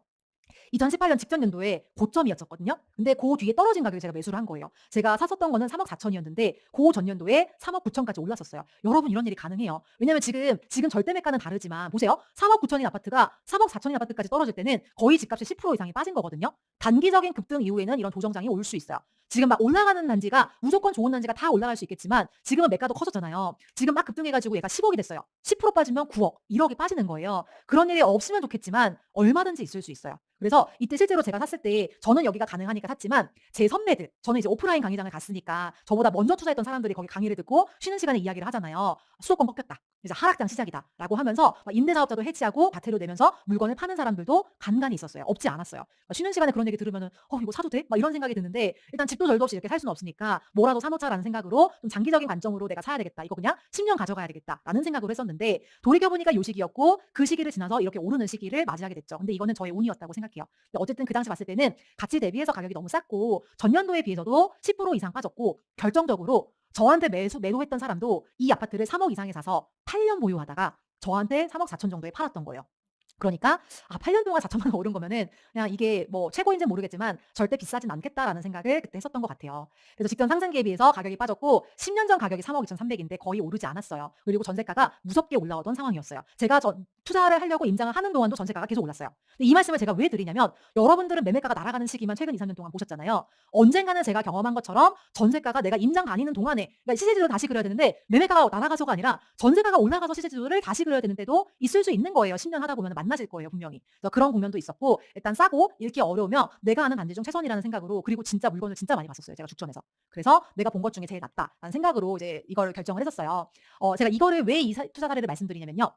2018년 직전 연도에 고점이었었거든요. 근데 그 뒤에 떨어진 가격에 제가 매수를 한 거예요. 제가 샀었던 거는 3억 4천이었는데 그 전년도에 3억 9천까지 올랐었어요. 여러분 이런 일이 가능해요. 왜냐면 지금 절대 매가는 다르지만 보세요. 3억 9천인 아파트가 3억 4천인 아파트까지 떨어질 때는 거의 집값의 10% 이상이 빠진 거거든요. 단기적인 급등 이후에는 이런 조정장이 올 수 있어요. 지금 막 올라가는 단지가 무조건 좋은 단지가 다 올라갈 수 있겠지만 지금은 매가도 커졌잖아요. 지금 막 급등해 가지고 얘가 10억이 됐어요. 10% 빠지면 9억, 1억이 빠지는 거예요. 그런 일이 없으면 좋겠지만 얼마든지 있을 수 있어요. 그래서 이때 실제로 제가 샀을 때 저는 여기가 가능하니까 샀지만 제 선배들, 저는 이제 오프라인 강의장을 갔으니까 저보다 먼저 투자했던 사람들이 거기 강의를 듣고 쉬는 시간에 이야기를 하잖아요. "수도권 꺾였다. 이제 하락장 시작이다."라고 하면서 막 임대사업자도 해지하고 과태료 내면서 물건을 파는 사람들도 간간이 있었어요. 없지 않았어요. 쉬는 시간에 그런 얘기 들으면은 '어 이거 사도 돼?' 막 이런 생각이 드는데 일단 집도 절도 없이 이렇게 살 수는 없으니까 '뭐라도 사 놓자.'라는 생각으로 좀 장기적인 관점으로 '내가 사야 되겠다. 이거 그냥 10년 가져가야 되겠다.'라는 생각으로 했었는데 돌이켜 보니까 요 시기였고 그 시기를 지나서 이렇게 오르는 시기를 맞이하게 됐죠. 근데 이거는 저의 운이었다고 생각해요. 근데 어쨌든 그 당시 봤을 때는 가치 대비해서 가격이 너무 쌌고 전년도에 비해서도 10% 이상 빠졌고 결정적으로 저한테 매도했던 사람도 이 아파트를 3억 이상에 사서 8년 보유하다가 저한테 3억 4천 정도에 팔았던 거예요. 그러니까 8년 동안 4천만 원 오른 거면은 그냥 이게 뭐 최고인지는 모르겠지만 '절대 비싸진 않겠다.'라는 생각을 그때 했었던 것 같아요. 그래서 직전 상승기에 비해서 가격이 빠졌고 10년 전 가격이 3억 2,300 인데 거의 오르지 않았어요. 그리고 전세가가 무섭게 올라오던 상황이었어요. 제가 투자를 하려고 임장을 하는 동안도 전세가가 계속 올랐어요. 근데 이 말씀을 제가 왜 드리냐면 여러분들은 매매가가 날아가는 시기만 최근 2-3년 동안 보셨잖아요. 언젠가는 제가 경험한 것처럼 전세가가 내가 임장 다니는 동안에 그러니까 시세지수를 다시 그려야 되는데 매매가가 날아가서가 아니라 전세가가 올라가서 시세지수를 다시 그려야 되는 때도 있을 수 있는 거예요. 10년 하다 보면 만나질 거예요, 분명히. 그래서 그런 국면도 있었고 일단 싸고 읽기 어려우면 내가 아는 단지 중 최선이라는 생각으로 그리고 진짜 물건을 진짜 많이 봤었어요, 제가 죽전에서. 그래서 '내가 본 것 중에 제일 낫다.'라는 생각으로 이제 이거를 결정을 했었어요. 제가 이거를 왜 이 투자 사례를 말씀드리냐면요.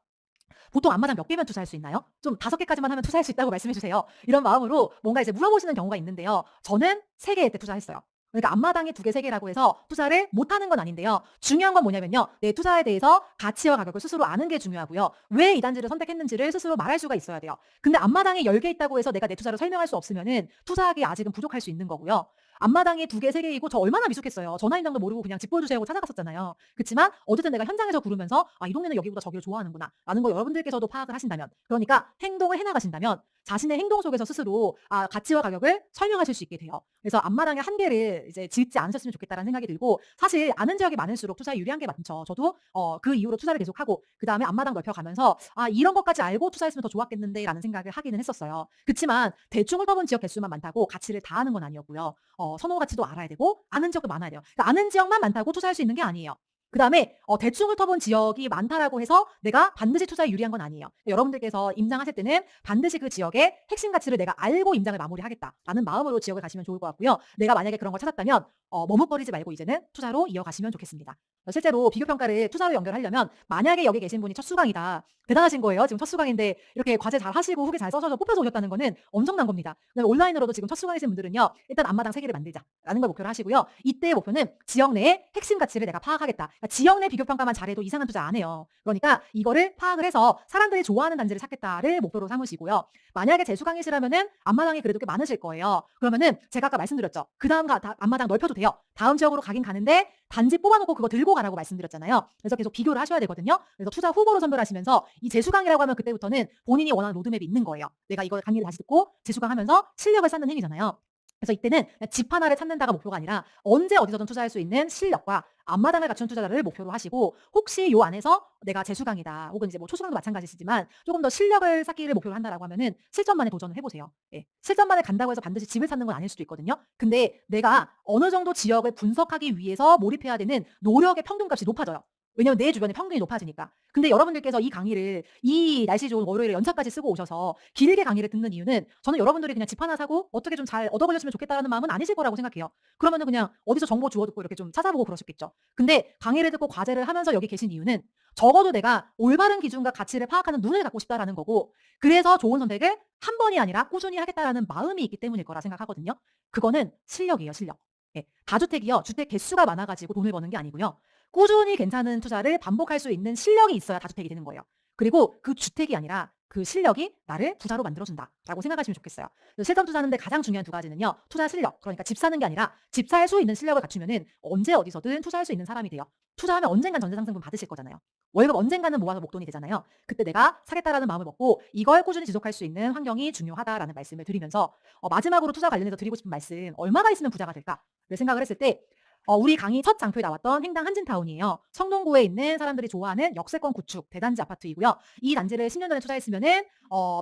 보통 앞마당 몇 개면 투자할 수 있나요? 좀 5개까지만 하면 투자할 수 있다고 말씀해 주세요. 이런 마음으로 뭔가 이제 물어보시는 경우가 있는데요. 저는 3개 때 투자했어요. 그러니까 앞마당에 2개, 3개라고 해서 투자를 못 하는 건 아닌데요. 중요한 건 뭐냐면요. 내 투자에 대해서 가치와 가격을 스스로 아는 게 중요하고요. 왜 이 단지를 선택했는지를 스스로 말할 수가 있어야 돼요. 근데 앞마당에 10개 있다고 해서 내가 내 투자를 설명할 수 없으면은 투자하기에 아직은 부족할 수 있는 거고요. 앞마당에 2개, 3개이고 저 얼마나 미숙했어요. 전화 임장도 모르고 그냥 집 보여주세요 하고 찾아갔었잖아요. 그치만 어쨌든 내가 현장에서 구르면서 '아 이 동네는 여기보다 저기를 좋아하는구나.'라는 걸 여러분들께서도 파악을 하신다면 그러니까 행동을 해 나가신다면 자신의 행동 속에서 스스로 가치와 가격을 설명하실 수 있게 돼요. 그래서 앞마당에 한 개를 이제 짓지 않으셨으면 좋겠다라는 생각이 들고 사실 아는 지역이 많을수록 투자에 유리한 게 많죠. 저도 그 이후로 투자를 계속하고 그다음에 앞마당 넓혀가면서 '아 이런 것까지 알고 투자했으면 더 좋았겠는데.'라는 생각을 하기는 했었어요. 그치만 대충 훑어본 지역 개수만 많다고 가치를 다 아는 건 아니었고요. 선호 가치도 알아야 되고 아는 지역도 많아야 돼요. 그러니까 아는 지역만 많다고 투자할 수 있는 게 아니에요. 그다음에 대충 훑어본 지역이 많다라고 해서 내가 반드시 투자에 유리한 건 아니에요. 여러분들께서 임장하실 때는 반드시 그 지역의 핵심 가치를 내가 알고 임장을 마무리하겠다라는 마음으로 지역을 가시면 좋을 것 같고요. 내가 만약에 그런 걸 찾았다면 머뭇거리지 말고 이제는 투자로 이어가시면 좋겠습니다. 실제로 비교 평가를 투자로 연결하려면 만약에 여기 계신 분이 첫 수강이다. 대단하신 거예요. 지금 첫 수강인데 이렇게 과제 잘 하시고 후기 잘 써서 뽑혀서 오셨다는 거는 엄청난 겁니다. 그다음에 온라인으로도 지금 첫 수강이신 분들은요. 일단 앞마당 3개를 만들자라는 걸 목표로 하시고요. 이때의 목표는 지역 내의 핵심 가치를 내가 파악하겠다. 그러니까 지역 내 비교 평가만 잘해도 이상한 투자 안 해요. 그러니까 이거를 파악을 해서 사람들이 좋아하는 단지를 찾겠다를 목표로 삼으시고요. 만약에 재수강이시라면은 앞마당이 그래도 꽤 많으실 거예요. 그러면은 제가 아까 말씀드렸죠. 그다음 앞마당 넓혀도 돼요. 다음 지역으로 가긴 가는데 단지 뽑아놓고 그거 들고 가라고 말씀드렸잖아요. 그래서 계속 비교를 하셔야 되거든요. 그래서 투자 후보로 선별하시면서 이 재수강이라고 하면 그때부터는 본인이 원하는 로드맵이 있는 거예요. 내가 이거 강의를 다시 듣고 재수강하면서 실력을 쌓는 행위잖아요. 그래서 이때는 그냥 집 하나를 찾는다가 목표가 아니라 언제 어디서든 투자할 수 있는 실력과 앞마당을 갖춘 투자자를 목표로 하시고 혹시 요 안에서 내가 재수강이다 혹은 이제 뭐 초수강도 마찬가지시지만 조금 더 실력을 쌓기를 목표로 한다라고 하면은 실전만에 도전을 해보세요. 예. 실전만에 간다고 해서 반드시 집을 찾는 건 아닐 수도 있거든요. 근데 내가 어느 정도 지역을 분석하기 위해서 몰입해야 되는 노력의 평균값이 높아져요. 왜냐면 내 주변에 평균이 높아지니까. 근데 여러분들께서 이 강의를 이 날씨 좋은 월요일에 연차까지 쓰고 오셔서 길게 강의를 듣는 이유는 저는 여러분들이 그냥 집 하나 사고 어떻게 좀 잘 얻어 걸렸으면 좋겠다라는 마음은 아니실 거라고 생각해요. 그러면은 그냥 어디서 정보 주워 듣고 이렇게 좀 찾아보고 그러셨겠죠. 근데 강의를 듣고 과제를 하면서 여기 계신 이유는 적어도 내가 올바른 기준과 가치를 파악하는 눈을 갖고 싶다라는 거고 그래서 좋은 선택을 한 번이 아니라 꾸준히 하겠다라는 마음이 있기 때문일 거라 생각하거든요. 그거는 실력이에요, 실력. 예. 다주택이요. 주택 개수가 많아 가지고 돈을 버는 게 아니고요. 꾸준히 괜찮은 투자를 반복할 수 있는 실력이 있어야 다주택이 되는 거예요. 그리고 그 주택이 아니라 그 실력이 나를 부자로 만들어준다라고 생각하시면 좋겠어요. 그래서 실전 투자하는데 가장 중요한 2가지는요. 투자 실력, 그러니까 집 사는 게 아니라 집 살 수 있는 실력을 갖추면은 언제 어디서든 투자할 수 있는 사람이 돼요. 투자하면 언젠간 전세 상승분 받으실 거잖아요. 월급 언젠가는 모아서 목돈이 되잖아요. 그때 내가 사겠다라는 마음을 먹고 이걸 꾸준히 지속할 수 있는 환경이 중요하다라는 말씀을 드리면서 마지막으로 투자 관련해서 드리고 싶은 말씀, 얼마나 있으면 부자가 될까를 생각을 했을 때 우리 강의 첫 장표에 나왔던 행당 한진타운이에요. 성동구에 있는 사람들이 좋아하는 역세권 구축 대단지 아파트이고요. 이 단지를 10년 전에 투자했으면은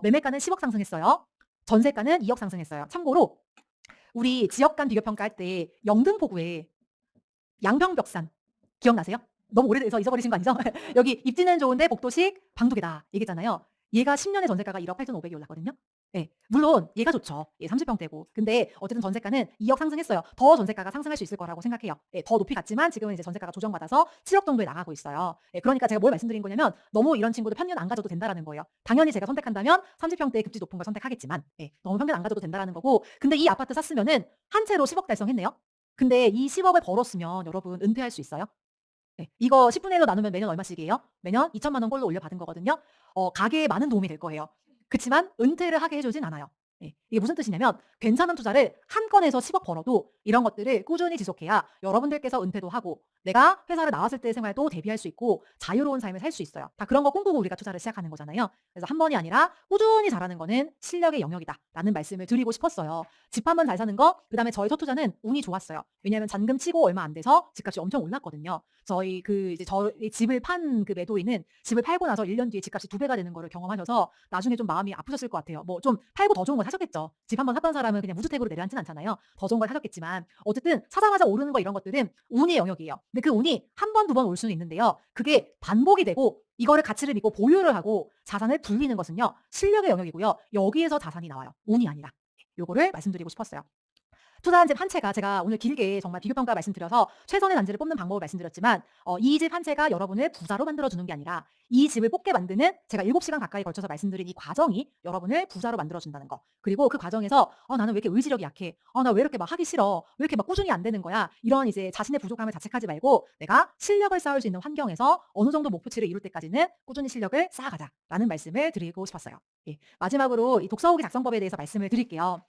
매매가는 10억 상승했어요. 전세가는 2억 상승했어요. 참고로 우리 지역 간 비교 평가할 때 영등포구에 양평벽산 기억나세요? 너무 오래돼서 잊어버리신 거 아니죠? 여기 입지는 좋은데 복도식 방두개다 얘기했잖아요. 얘가 10년에 전세가가 1억 8,500이 올랐거든요. 예. 물론 얘가 좋죠. 예, 30평대고. 근데 어쨌든 전세가는 2억 상승했어요. 더 전세가가 상승할 수 있을 거라고 생각해요. 예, 더 높이 갔지만 지금은 이제 전세가가 조정받아서 7억 정도에 나가고 있어요. 예, 그러니까 제가 뭘 말씀드린 거냐면 너무 이런 친구들 편견 안 가져도 된다라는 거예요. 당연히 제가 선택한다면 30평대 급지 높은 걸 선택하겠지만 예, 너무 편견 안 가져도 된다라는 거고 근데 이 아파트 샀으면은 한 채로 10억 달성했네요. 근데 이 10억을 벌었으면 여러분 은퇴할 수 있어요? 네. 이거 10분의 1로 나누면 매년 얼마씩이에요? 매년 2천만 원 꼴로 올려받은 거거든요. 가계에 많은 도움이 될 거예요. 그치만 은퇴를 하게 해 주진 않아요. 예. 이게 무슨 뜻이냐면 괜찮은 투자를 한 건에서 10억 벌어도 이런 것들을 꾸준히 지속해야 여러분들께서 은퇴도 하고 내가 회사를 나왔을 때의 생활도 대비할 수 있고 자유로운 삶을 살 수 있어요. 다 그런 거 꿈꾸고 우리가 투자를 시작하는 거잖아요. 그래서 한 번이 아니라 꾸준히 잘하는 거는 실력의 영역이다라는 말씀을 드리고 싶었어요. 집 한 번 잘 사는 거, 그다음에 저희 첫 투자는 운이 좋았어요. 왜냐하면 잔금 치고 얼마 안 돼서 집값이 엄청 올랐거든요. 저희 이제 저희 집을 판 그 매도인은 집을 팔고 나서 1년 뒤에 집값이 2배가 되는 거를 경험하셔서 나중에 좀 마음이 아프셨을 것 같아요. 뭐 좀 팔고 더 좋은 걸 사셨겠죠. 집 한 번 샀던 사람은 그냥 무주택으로 내려앉진 않잖아요. 더 좋은 걸 사셨겠지만 어쨌든 사자마자 오르는 거 이런 것들은 운의 영역이에요. 근데 그 운이 한 번, 두 번 올 수는 있는데요. 그게 반복이 되고 이거를 가치를 믿고 보유를 하고 자산을 불리는 것은요. 실력의 영역이고요. 여기에서 자산이 나와요. 운이 아니라. 요거를 말씀드리고 싶었어요. 투자한 집 한 채가 제가 오늘 길게 정말 비교평가 말씀드려서 최선의 단지를 뽑는 방법을 말씀드렸지만 이 집 한 채가 여러분을 부자로 만들어주는 게 아니라 이 집을 뽑게 만드는 제가 7시간 가까이 걸쳐서 말씀드린 이 과정이 여러분을 부자로 만들어준다는 거. 그리고 그 과정에서 나는 왜 이렇게 의지력이 약해? 나 왜 이렇게 막 하기 싫어? 왜 이렇게 막 꾸준히 안 되는 거야? 이런 이제 자신의 부족함을 자책하지 말고 내가 실력을 쌓을 수 있는 환경에서 어느 정도 목표치를 이룰 때까지는 꾸준히 실력을 쌓아가자라는 말씀을 드리고 싶었어요. 예. 마지막으로 이 독서 후기 작성법에 대해서 말씀을 드릴게요.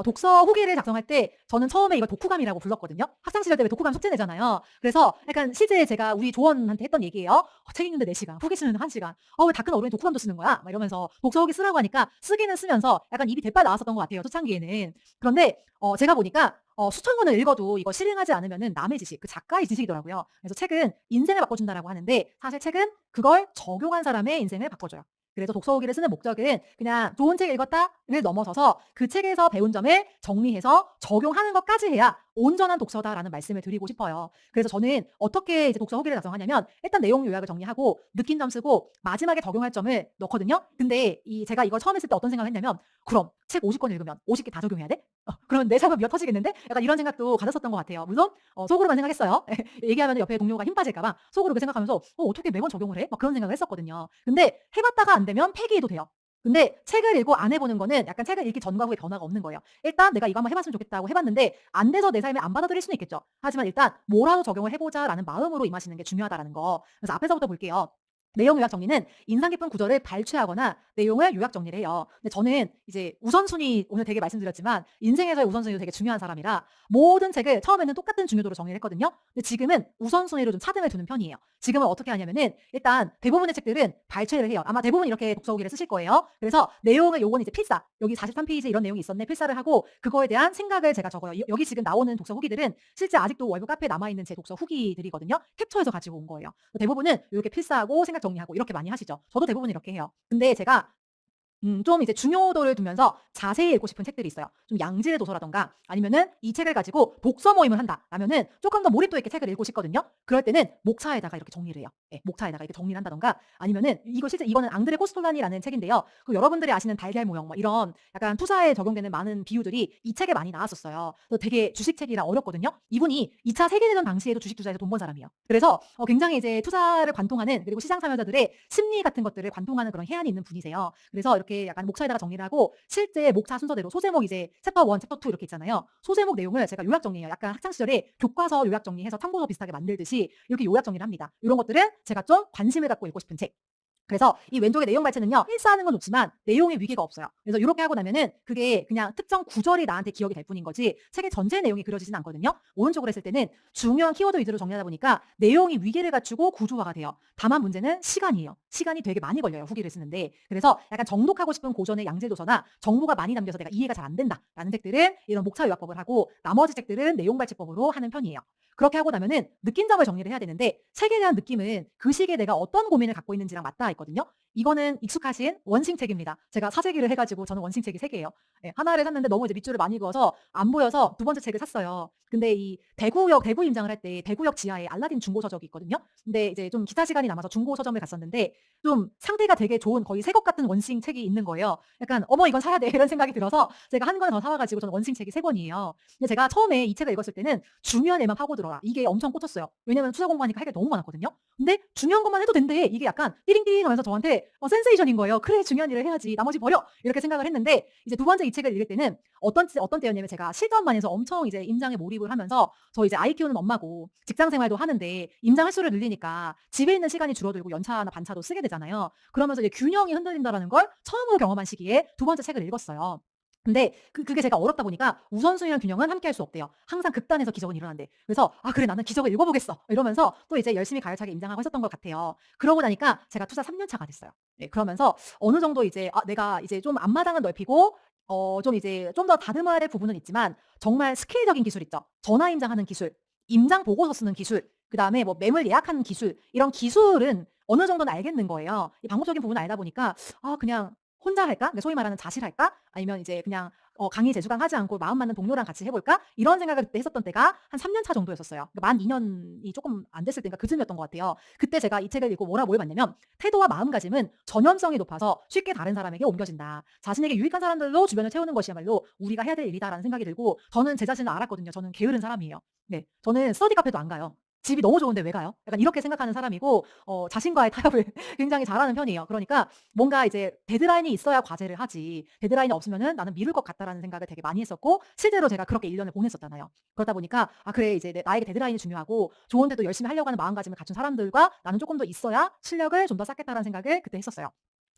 독서 후기를 작성할 때 저는 처음에 이걸 독후감이라고 불렀거든요. 학창 시절 때 왜 독후감 숙제 내잖아요. 그래서 약간 실제 제가 우리 조원한테 했던 얘기예요. 책 읽는데 4시간, 후기 쓰는데 1시간. 왜 다 큰 어른이 독후감도 쓰는 거야? 막 이러면서 독서 후기 쓰라고 하니까 쓰기는 쓰면서 약간 입이 대빨 나왔었던 것 같아요. 초창기에는. 그런데 제가 보니까 수천 권을 읽어도 이거 실행하지 않으면은 남의 지식, 그 작가의 지식이더라고요. 그래서 책은 인생을 바꿔준다라고 하는데 사실 책은 그걸 적용한 사람의 인생을 바꿔줘요. 그래서 독서 후기를 쓰는 목적은 그냥 좋은 책 읽었다를 넘어서서 그 책에서 배운 점을 정리해서 적용하는 것까지 해야 온전한 독서다라는 말씀을 드리고 싶어요. 그래서 저는 어떻게 이제 독서 후기를 작성하냐면 일단 내용 요약을 정리하고 느낀 점 쓰고 마지막에 적용할 점을 넣거든요. 근데 제가 이걸 처음 했을 때 어떤 생각을 했냐면 그럼 책 50권 읽으면 50개 다 적용해야 돼? 그러면 내 삶은 미어 터지겠는데? 약간 이런 생각도 가졌었던 것 같아요. 물론 속으로만 생각했어요. 얘기하면 옆에 동료가 힘 빠질까 봐 속으로 그 생각하면서 어떻게 매번 적용을 해? 막 그런 생각을 했었거든요. 근데 해봤다가 안 되면 폐기해도 돼요. 근데 책을 읽고 안 해보는 거는 약간 책을 읽기 전과 후에 변화가 없는 거예요. 일단 내가 이거 한번 해봤으면 좋겠다고 해봤는데 안 돼서 내 삶에 안 받아들일 수는 있겠죠. 하지만 일단 뭐라도 적용을 해보자라는 마음으로 임하시는 게 중요하다라는 거. 그래서 앞에서부터 볼게요. 내용 요약 정리는 인상 깊은 구절을 발췌하거나 내용을 요약 정리를 해요. 근데 저는 이제 우선순위 오늘 되게 말씀드렸지만 인생에서의 우선순위도 되게 중요한 사람이라 모든 책을 처음에는 똑같은 중요도로 정리를 했거든요. 근데 지금은 우선순위로 좀 차등을 두는 편이에요. 지금은 어떻게 하냐면은 일단 대부분의 책들은 발췌를 해요. 아마 대부분 이렇게 독서 후기를 쓰실 거예요. 그래서 내용을 요건 이제 필사. 여기 43페이지 이런 내용이 있었네. 필사를 하고 그거에 대한 생각을 제가 적어요. 여기 지금 나오는 독서 후기들은 실제 아직도 월북 카페에 남아있는 제 독서 후기들이거든요. 캡처해서 가지고 온 거예요. 대부분은 이렇게 필사하고 생각 정리하고 이렇게 많이 하시죠. 저도 대부분 이렇게 해요. 근데 제가 좀 이제 중요도를 두면서 자세히 읽고 싶은 책들이 있어요. 좀 양질의 도서라든가 아니면은 이 책을 가지고 독서 모임을 한다라면은 조금 더 몰입도 있게 책을 읽고 싶거든요. 그럴 때는 목차에다가 이렇게 정리를 해요. 예, 목차에다가 이렇게 정리를 한다든가 아니면은 이거는 앙드레 코스톨라니라는 책인데요. 그 여러분들이 아시는 달걀 모형 뭐 이런 약간 투자에 적용되는 많은 비유들이 이 책에 많이 나왔었어요. 그래서 되게 주식책이라 어렵거든요. 이분이 2차 세계대전 당시에도 주식 투자에서 돈 번 사람이에요. 그래서 굉장히 이제 투자를 관통하는 그리고 시장 참여자들의 심리 같은 것들을 관통하는 그런 해안이 있는 분이세요. 그래서 이렇게 약간 목차에다가 정리를 하고 실제 목차 순서대로 소제목 이제 챕터 1, 챕터 2 이렇게 있잖아요. 소제목 내용을 제가 요약 정리해요. 약간 학창 시절에 교과서 요약 정리해서 참고서 비슷하게 만들듯이 이렇게 요약 정리를 합니다. 이런 것들은 제가 좀 관심을 갖고 읽고 싶은 책. 그래서 이 왼쪽에 내용 발췌는요. 필사하는 건 좋지만 내용에 위기가 없어요. 그래서 이렇게 하고 나면은 그게 그냥 특정 구절이 나한테 기억이 될 뿐인 거지 책의 전체 내용이 그려지진 않거든요. 오른쪽으로 했을 때는 중요한 키워드 위주로 정리하다 보니까 내용이 위계를 갖추고 구조화가 돼요. 다만 문제는 시간이에요. 시간이 되게 많이 걸려요. 후기를 쓰는데. 그래서 약간 정독하고 싶은 고전의 양질도서나 정보가 많이 담겨서 내가 이해가 잘 안 된다라는 책들은 이런 목차 요약법을 하고 나머지 책들은 내용 발췌법으로 하는 편이에요. 그렇게 하고 나면은 느낀 점을 정리를 해야 되는데 책에 대한 느낌은 그 시기에 내가 어떤 고민을 갖고 있는지랑 맞닿아 있거든요. 있거든요. 이거는 익숙하신 원싱책입니다. 제가 사재기를 해 가지고 저는 원싱책이 3 개예요. 예. 하나를 샀는데 너무 이제 밑줄을 많이 그어서 안 보여서 두 번째 책을 샀어요. 근데 이 대구역 대구 임장을 할 때 대구역 지하에 알라딘 중고 서적이 있거든요. 근데 이제 좀 기차 시간이 남아서 중고 서점을 갔었는데 좀 상태가 되게 좋은 거의 새 것 같은 원싱 책이 있는 거예요. 약간 '어머 이건 사야 돼.' 이런 생각이 들어서 제가 한 권 더 사 와 가지고 저는 원싱 책이 3 권이에요. 근데 제가 처음에 이 책을 읽었을 때는 중요한 애만 파고들어라. 이게 엄청 꽂혔어요. 왜냐면 투자 공부하니까 할 게 너무 많았거든요. 근데 중요한 것만 해도 된대. 이게 약간 띠링띠링 하면서 저한테 센세이션인 거예요. '그래 중요한 일을 해야지. 나머지 버려.' 이렇게 생각을 했는데 이제 두 번째 이 책을 읽을 때는 어떤 때였냐면 제가 실전만 해서 엄청 이제 임장에 몰입을 하면서 저 이제 아이 키우는 엄마고 직장 생활도 하는데 임장 횟수를 늘리니까 집에 있는 시간이 줄어들고 연차나 반차도 쓰게 되잖아요. 그러면서 이제 균형이 흔들린다라는 걸 처음으로 경험한 시기에 두 번째 책을 읽었어요. 근데 그게 제가 어렵다 보니까 우선순위랑 균형은 함께 할 수 없대요. 항상 극단에서 기적은 일어난대. 그래서 '아 그래 나는 기적을 읽어 보겠어.' 이러면서 또 이제 열심히 가열차게 임장하고 있었던 것 같아요. 그러고 나니까 제가 투자 3년 차가 됐어요. 네 그러면서 어느 정도 이제 내가 이제 좀 앞마당은 넓히고 좀 이제 좀 더 다듬어야 될 부분은 있지만 정말 스킬적인 기술 있죠. 전화 임장하는 기술, 임장 보고서 쓰는 기술, 그다음에 뭐 매물 예약하는 기술 이런 기술은 어느 정도는 알겠는 거예요. 이 방법적인 부분을 알다 보니까 그냥 혼자 할까? 그러니까 소위 말하는 자실할까? 아니면 이제 그냥 강의 재수강 하지 않고 마음 맞는 동료랑 같이 해 볼까? 이런 생각을 그때 했었던 때가 한 3년 차 정도였었어요. 그러니까 만 2 년이 쪼끔 안 됐을 때인가 그쯤이었던 것 같아요. 그때 제가 이 책을 읽고 뭘 봤냐면 태도와 마음가짐은 전염성이 높아서 쉽게 다른 사람에게 옮겨진다. 자신에게 유익한 사람들로 주변을 채우는 것이야말로 우리가 해야 될 일이다라는 생각이 들고 저는 제 자신을 알았거든요. 저는 게으른 사람이에요. 네. 저는 스터디 카페도 안 가요. 집이 너무 좋은데 왜 가요? 약간 이렇게 생각하는 사람이고 자신과의 타협을 굉장히 잘하는 편이에요. 그러니까 뭔가 이제 데드라인이 있어야 과제를 하지 데드라인이 없으면은 '나는 미룰 것 같다.'라는 생각을 되게 많이 했었고 실제로 제가 그렇게 1 년을 보냈었잖아요. 그러다 보니까 '아 그래 이제 나에게 데드라인이 중요하고 좋은데도 열심히 하려고 하는 마음가짐을 갖춘 사람들과 나는 쪼끔 더 있어야 실력을 좀 더 쌓겠다.'라는 생각을 그때 했었어요.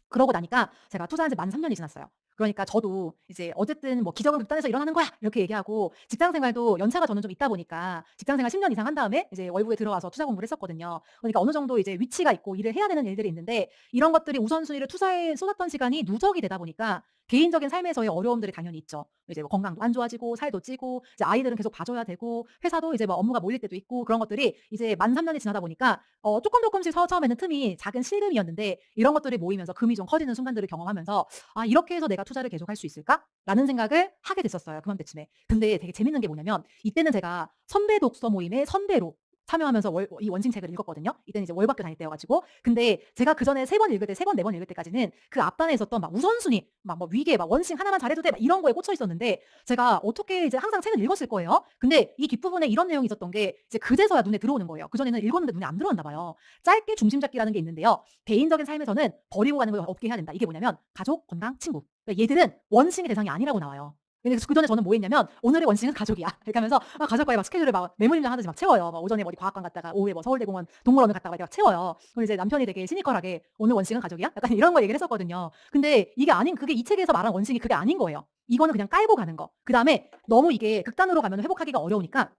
그러고 나니까 제가 투자한 지 만 3 년이 지났어요. 그러니까 저도 이제 어쨌든 뭐 "기적은 극단에서 일어나는 거야." 이렇게 얘기하고 직장 생활도 연차가 저는 좀 있다 보니까 직장 생활 10년 이상 한 다음에 이제 월부에 들어와서 투자 공부를 했었거든요. 그러니까 어느 정도 이제 위치가 있고 일을 해야 되는 일들이 있는데 이런 것들이 우선순위를 투자에 쏟았던 시간이 누적이 되다 보니까 개인적인 삶에서의 어려움들이 당연히 있죠. 이제 뭐 건강도 안 좋아지고 살도 찌고 이제 아이들은 계속 봐 줘야 되고 회사도 이제 뭐 업무가 몰릴 때도 있고 그런 것들이 이제 만 3 년이 지나다 보니까 쪼끔씩 처음에는 틈이 작은 실금이었는데 이런 것들이 모이면서 금이 좀 커지는 순간들을 경험하면서 '아 이렇게 해서 내가 투자를 계속할 수 있을까?'라는 생각을 하게 됐었어요 그맘때쯤에. 근데 되게 재밌는 게 뭐냐면 이때는 제가 선배 독서 모임의 선배로 참여하면서 이 원싱책을 읽었거든요. 이때는 이제 월박교 다닐 때여 가지고. 근데 제가 그전에 3번 읽을 때 3 번, 4번 읽을 때까지는 그 앞단에 있었던 막 우선순위 막 뭐 위계 막 원싱 하나만 잘해도 돼 막 이런 거에 꽂혀 있었는데 제가 어떻게 이제 항상 책을 읽었을 거예요. 근데 이 뒷부분에 이런 내용이 있었던 게 이제 그제서야 눈에 들어오는 거예요. 그전에는 읽었는데 눈에 안 들어왔나 봐요. 짧게 중심 잡기라는 게 있는데요. 개인적인 삶에서는 버리고 가는 걸 없게 해야 된다. 이게 뭐냐면 가족, 건강, 친구. 그러니까 얘들은 원싱의 대상이 아니라고 나와요. 근데 그전에 저는 뭐 했냐면 '오늘의 원싱은 가족이야.' 이렇게 하면서 가족과의 막 스케줄을 막 매물임장하듯이 막 채워요. 막 오전에 뭐 어디 과학관 갔다가 오후에 뭐 서울대공원 동물원을 갔다가 이렇게 막 채워요. 그럼 이제 남편이 되게 시니컬하게 "오늘 원싱은 가족이야?" 약간 이런 거 얘기를 했었거든요. 근데 이게 아닌 그게 이 책에서 말한 원싱이 그게 아닌 거예요. 이거는 그냥 깔고 가는 거. 그다음에 너무 이게 극단으로 가면 회복하기가 어려우니까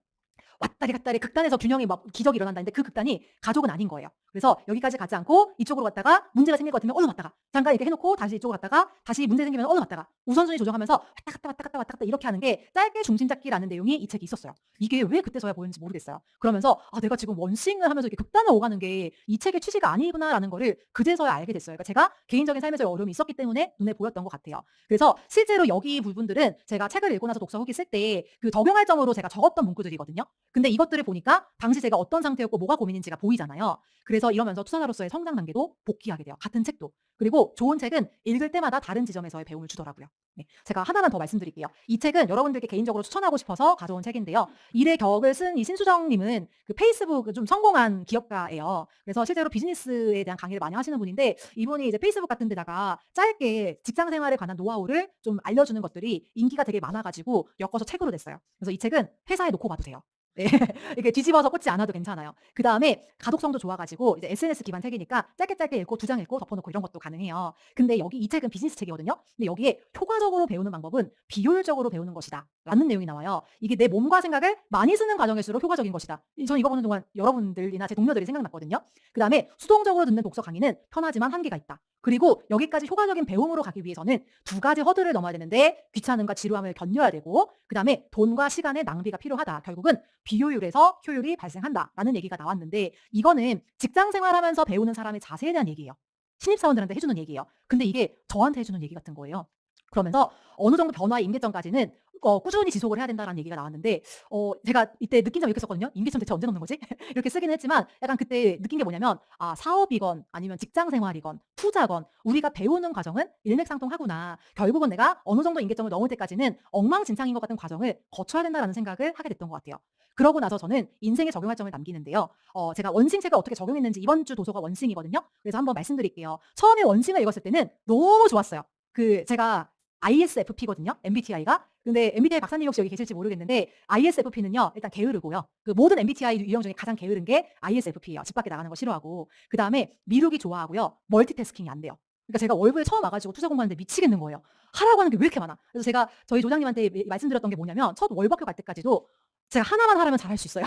왔다리 갔다리 극단에서 균형이 막 기적이 일어난다는데 그 극단이 가족은 아닌 거예요. 그래서 여기까지 가지 않고 이쪽으로 갔다가 문제가 생길 것 같으면 얼른 왔다가 잠깐 이렇게 해 놓고 다시 이쪽으로 갔다가 다시 문제 생기면 얼른 왔다가 우선순위 조정하면서 왔다 갔다 왔다 갔다 왔다 갔다 이렇게 하는 게 짧게 중심 잡기라는 내용이 이 책에 있었어요. 이게 왜 그때서야 보였는지 모르겠어요. 그러면서 '아 내가 지금 원싱을 하면서 이렇게 극단을 오가는 게 이 책의 취지가 아니구나.'라는 거를 그제서야 알게 됐어요. 그러니까 제가 개인적인 삶에서의 어려움이 있었기 때문에 눈에 보였던 것 같아요. 그래서 실제로 여기 부분들은 제가 책을 읽고 나서 독서 후기 쓸 때 그 적용할 점으로 제가 적었던 문구들이거든요. 근데 이것들을 보니까 당시 제가 어떤 상태였고 뭐가 고민인지가 보이잖아요. 그래서 이러면서 투자자로서의 성장 단계도 복귀하게 돼요. 같은 책도. 그리고 좋은 책은 읽을 때마다 다른 지점에서의 배움을 주더라고요. 네. 제가 하나만 더 말씀드릴게요. 이 책은 여러분들께 개인적으로 추천하고 싶어서 가져온 책인데요. 일의 격을 쓴 이 신수정 님은 그 페이스북 좀 성공한 기업가예요. 그래서 실제로 비즈니스에 대한 강의를 많이 하시는 분인데 이분이 이제 페이스북 같은 데다가 짧게 직장 생활에 관한 노하우를 좀 알려주는 것들이 인기가 되게 많아 가지고 엮어서 책으로 냈어요. 그래서 이 책은 회사에 놓고 봐도 돼요. 네. 이렇게 뒤집어서 꽂지 않아도 괜찮아요. 그다음에 가독성도 좋아 가지고 이제 SNS 기반 책이니까 짧게 짧게 읽고 2장 읽고 덮어 놓고 이런 것도 가능해요. 근데 여기 이 책은 비즈니스 책이거든요. 근데 여기에 "효과적으로 배우는 방법은 비효율적으로 배우는 것이다." 라는 내용이 나와요. 이게 내 몸과 생각을 많이 쓰는 과정일수록 효과적인 것이다. 저는 이거 보는 동안 여러분들이나 제 동료들이 생각났거든요. 그다음에 "수동적으로 듣는 독서 강의는 편하지만 한계가 있다." 그리고 여기까지 효과적인 배움으로 가기 위해서는 2가지 허들을 넘어야 되는데 귀찮음과 지루함을 견뎌야 되고 그다음에 돈과 시간의 낭비가 필요하다. 결국은 비효율에서 효율이 발생한다라는 얘기가 나왔는데 이거는 직장 생활하면서 배우는 사람의 자세에 대한 얘기예요. 신입사원들한테 해주는 얘기예요. 근데 이게 저한테 해주는 얘기 같은 거예요. 그러면서 어느 정도 변화의 임계점까지는 꾸준히 지속을 해야 된다라는 얘기가 나왔는데 제가 이때 느낀 점이 이렇게 썼거든요. '임계점 대체 언제 넘는 거지?' 이렇게 쓰긴 했지만 약간 그때 느낀 게 뭐냐면 사업이건 아니면 직장 생활이건 투자건 우리가 배우는 과정은 일맥상통하구나. 결국은 내가 어느 정도 임계점을 넘을 때까지는 엉망진창인 것 같은 과정을 거쳐야 된다라는 생각을 하게 됐던 것 같아요. 그러고 나서 저는 인생에 적용할 점을 남기는데요. 제가 원싱책을 어떻게 적용했는지 이번 주 도서가 원싱이거든요. 그래서 한번 말씀드릴게요. 처음에 원싱을 읽었을 때는 너무 좋았어요. 제가 ISFP거든요. MBTI가. 근데 MBTI 박사님 혹시 여기 계실지 모르겠는데 ISFP는요. 일단 게으르고요. 모든 MBTI 유형 중에 가장 게으른 게 ISFP예요. 집 밖에 나가는 거 싫어하고. 그다음에 미루기 좋아하고요. 멀티태스킹이 안 돼요. 그러니까 제가 월부에 처음 와 가지고 투자 공부하는데 미치겠는 거예요. 하라고 하는 게 왜 이렇게 많아. 그래서 제가 저희 조장님한테 말씀드렸던 게 뭐냐면 첫 월박교 갈 때까지도 제가 하나만 하라면 잘할 수 있어요.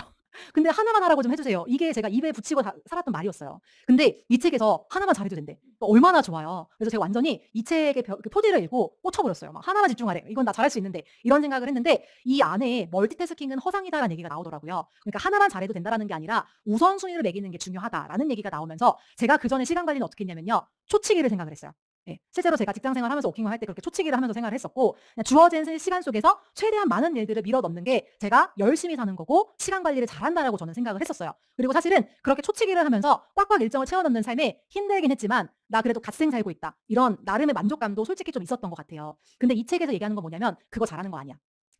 근데 "하나만 하라고 좀 해 주세요." 이게 제가 입에 붙이고 살았던 말이었어요. 근데 이 책에서 하나만 잘해도 된대. 얼마나 좋아요. 그래서 제가 완전히 이 책의 표지를 읽고 꽂혀 버렸어요. 막 '하나만 집중하래. 이건 나 잘할 수 있는데.' 이런 생각을 했는데 이 안에 "멀티태스킹은 허상이다."라는 얘기가 나오더라고요. 그러니까 하나만 잘해도 된다라는 게 아니라 우선순위를 매기는 게 중요하다라는 얘기가 나오면서 제가 그전에 시간 관리는 어떻게 했냐면요. 초치기를 생각을 했어요. 예. 실제로 제가 직장 생활하면서 워킹맘 할 때 그렇게 초치기를 하면서 생활을 했었고 그냥 주어진 시간 속에서 최대한 많은 일들을 밀어 넣는 게 제가 열심히 사는 거고 시간 관리를 잘한다라고 저는 생각을 했었어요. 그리고 사실은 그렇게 초치기를 하면서 꽉꽉 일정을 채워 넣는 삶에 힘들긴 했지만 '나 그래도 갓생 살고 있다.' 이런 나름의 만족감도 솔직히 좀 있었던 것 같아요. 근데 이 책에서 얘기하는 건 뭐냐면 그거 잘하는 거 아니야.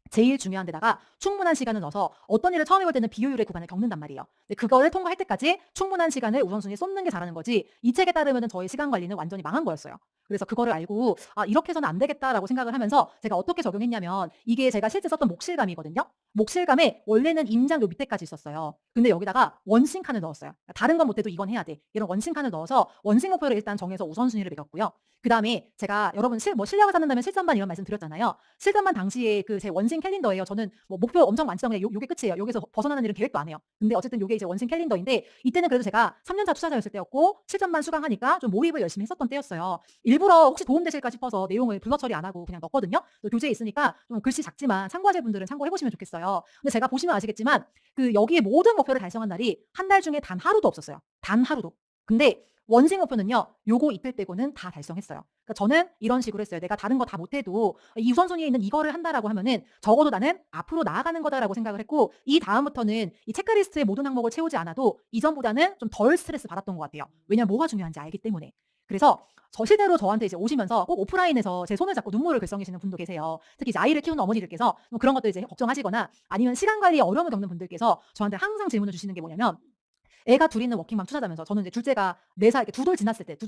제일 중요한 데다가 충분한 시간을 넣어서 어떤 일을 처음 해볼 때는 비효율의 구간을 겪는단 말이에요. 근데 그거를 통과할 때까지 충분한 시간을 우선순위에 쏟는 게 잘하는 거지 이 책에 따르면은 저의 시간 관리는 완전히 망한 거였어요. 그래서 그거를 알고 '아 이렇게 해서는 안 되겠다.'라고 생각을 하면서 제가 어떻게 적용했냐면 이게 제가 실제 썼던 목실감이거든요. 목실감에 원래는 임장 요 밑에까지 있었어요. 근데 여기다가 원싱 칸을 넣었어요. 다른 건 못해도 이건 해야 돼. 이런 원싱 칸을 넣어서 원싱 목표를 일단 정해서 우선순위를 매겼고요. 그다음에 제가 여러분 실력을 쌓는다면 실전반 이런 말씀 드렸잖아요. 실전반 당시에 제 원싱 캘린더예요. 저는 뭐 목표 엄청 많지 않은데 요게 끝이에요. 여기서 벗어나는 일은 계획도 안 해요. 근데 어쨌든 요게 이제 원싱 캘린더인데 이때는 그래도 제가 3 년차 투자자였을 때였고 실전반 수강하니까 좀 몰입을 열심히 했었던 때였어요. 일부러 혹시 도움되실까 싶어서 내용을 블러 처리 안 하고 그냥 넣었거든요. 교재에 있으니까 좀 글씨 작지만 참고하실 분들은 참고해 보시면 좋겠어요. 근데 제가 보시면 아시겠지만 여기에 모든 목표를 달성한 날이 한 달 중에 단 하루도 없었어요. 단 하루도. 근데 원생 목표는요. 요거 이틀 빼고는 다 달성했어요. 그러니까 저는 이런 식으로 했어요. '내가 다른 거 다 못해도 이 우선순위에 있는 이거를 한다.'라고 하면은 적어도 '나는 앞으로 나아가는 거다.'라고 생각을 했고 이다음부터는 이 체크리스트의 모든 항목을 채우지 않아도 이전보다는 좀 덜 스트레스 받았던 것 같아요. 왜냐면 뭐가 중요한지 알기 때문에. 그래서 실제로 저한테 이제 오시면서 꼭 오프라인에서 제 손을 잡고 눈물을 글썽이시는 분도 계세요. 특히 이제 아이를 키우는 어머니들께서 뭐 그런 것들 이제 걱정하시거나 아니면 시간 관리에 어려움을 겪는 분들께서 저한테 항상 질문을 주시는 게 뭐냐면 애가 둘 있는 워킹맘 투자자면서 저는 이제 둘째가 4살 이렇게 두 돌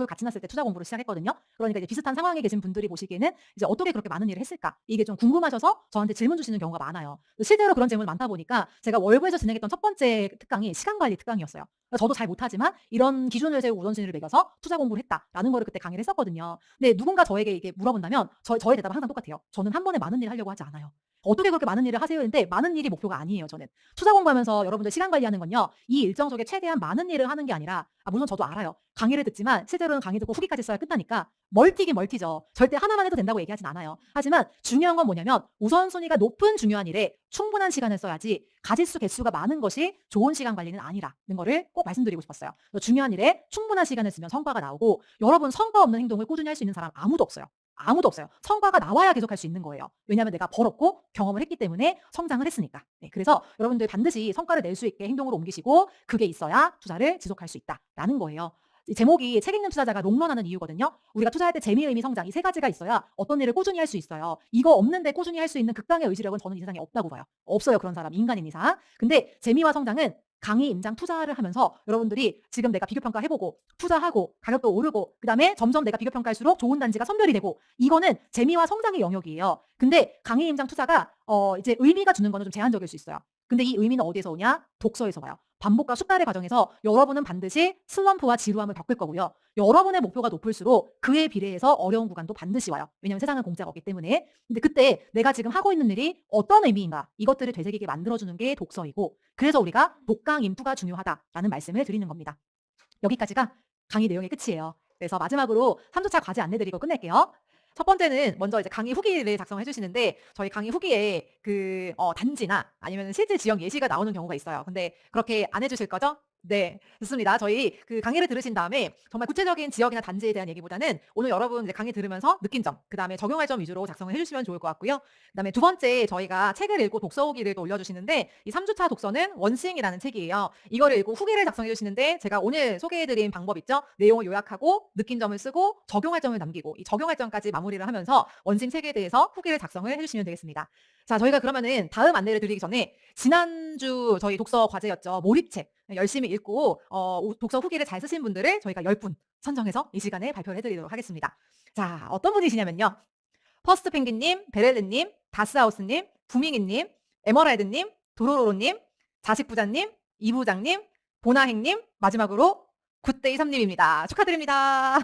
같이 지났을 때 투자 공부를 시작했거든요. 그러니까 이제 비슷한 상황에 계신 분들이 보시기에는 이제 '어떻게 그렇게 많은 일을 했을까?' 이게 좀 궁금하셔서 저한테 질문 주시는 경우가 많아요. 실제로 그런 질문이 많다 보니까 제가 월부에서 진행했던 첫 번째 특강이 시간 관리 특강이었어요. 그러니까 저도 잘 못하지만 이런 기준을 세우고 우선순위를 매겨서 투자 공부를 했다라는 거를 그때 강의를 했었거든요. 근데 누군가 저에게 이게 물어본다면 저의 대답은 항상 똑같아요. 저는 한 번에 많은 일을 하려고 하지 않아요. 어떻게 그렇게 많은 일을 하세요? 했는데 많은 일이 목표가 아니에요, 저는. 투자 공부하면서 여러분들 시간 관리하는 건요. 이 일정 속에 최대한 많은 일을 하는 게 아니라 물론 저도 알아요. 강의를 듣지만 실제로는 강의 듣고 후기까지 써야 끝나니까 멀티긴 멀티죠. 절대 하나만 해도 된다고 얘기하진 않아요. 하지만 중요한 건 뭐냐면 우선순위가 높은 중요한 일에 충분한 시간을 써야지 가짓수 개수가 많은 것이 좋은 시간 관리는 아니라는 거를 꼭 말씀드리고 싶었어요. 중요한 일에 충분한 시간을 쓰면 성과가 나오고 여러분 성과 없는 행동을 꾸준히 할 수 있는 사람 아무도 없어요. 아무도 없어요. 성과가 나와야 계속할 수 있는 거예요. 왜냐하면 내가 벌었고 경험을 했기 때문에 성장을 했으니까. 네, 그래서 여러분들 반드시 성과를 낼 수 있게 행동으로 옮기시고 그게 있어야 투자를 지속할 수 있다라는 거예요. 이 제목이 책 읽는 투자자가 롱런하는 이유거든요. 우리가 투자할 때 재미, 의미, 성장 이 세 가지가 있어야 어떤 일을 꾸준히 할 수 있어요. 이거 없는데 꾸준히 할 수 있는 극강의 의지력은 저는 이 세상에 없다고 봐요. 없어요 그런 사람 인간인 이상. 근데 재미와 성장은 강의, 임장, 투자를 하면서 여러분들이 지금 내가 비교평가 해보고 투자하고 가격도 오르고 그다음에 점점 내가 비교평가할수록 좋은 단지가 선별이 되고 이거는 재미와 성장의 영역이에요. 근데 강의, 임장, 투자가 이제 의미가 주는 거는 좀 제한적일 수 있어요. 근데 이 의미는 어디에서 오냐? 독서에서 와요. 반복과 숙달의 과정에서 여러분은 반드시 슬럼프와 지루함을 겪을 거고요. 여러분의 목표가 높을수록 그에 비례해서 어려운 구간도 반드시 와요. 왜냐하면 세상은 공짜가 없기 때문에. 근데 그때 내가 지금 하고 있는 일이 어떤 의미인가 이것들을 되새기게 만들어주는 게 독서이고 그래서 우리가 독강 인투가 중요하다라는 말씀을 드리는 겁니다. 여기까지가 강의 내용의 끝이에요. 그래서 마지막으로 3주차 과제 안내드리고 끝낼게요. 첫 번째는 먼저 이제 강의 후기를 작성해 주시는데 저희 강의 후기에 단지나 아니면 실제 지역 예시가 나오는 경우가 있어요. 근데 그렇게 안 해주실 거죠? 네. 좋습니다. 저희 그 강의를 들으신 다음에 정말 구체적인 지역이나 단지에 대한 얘기보다는 오늘 여러분 이제 강의 들으면서 느낀 점, 그다음에 적용할 점 위주로 작성을 해 주시면 좋을 것 같고요. 그다음에 두 번째 저희가 책을 읽고 독서 후기를 또 올려 주시는데 이 3 주차 독서는 원싱이라는 책이에요. 이거를 읽고 후기를 작성해 주시는데 제가 오늘 소개해 드린 방법 있죠? 내용을 요약하고 느낀 점을 쓰고 적용할 점을 남기고 이 적용할 점까지 마무리를 하면서 원싱 책에 대해서 후기를 작성을 해 주시면 되겠습니다. 자, 저희가 그러면은 다음 안내를 드리기 전에 지난주 저희 독서 과제였죠. 몰입책. 열심히 읽고 독서 후기를 잘 쓰신 분들을 저희가 10분 선정해서 이 시간에 발표를 해 드리도록 하겠습니다. 자, 어떤 분이시냐면요. 퍼스트 펭귄님, 베렐르님, 다스하우스님, 부밍이님, 에머랄드님, 도로로로님, 자식부자님, 이부장님, 보나행님, 마지막으로 굿데이 3님입니다. 축하드립니다.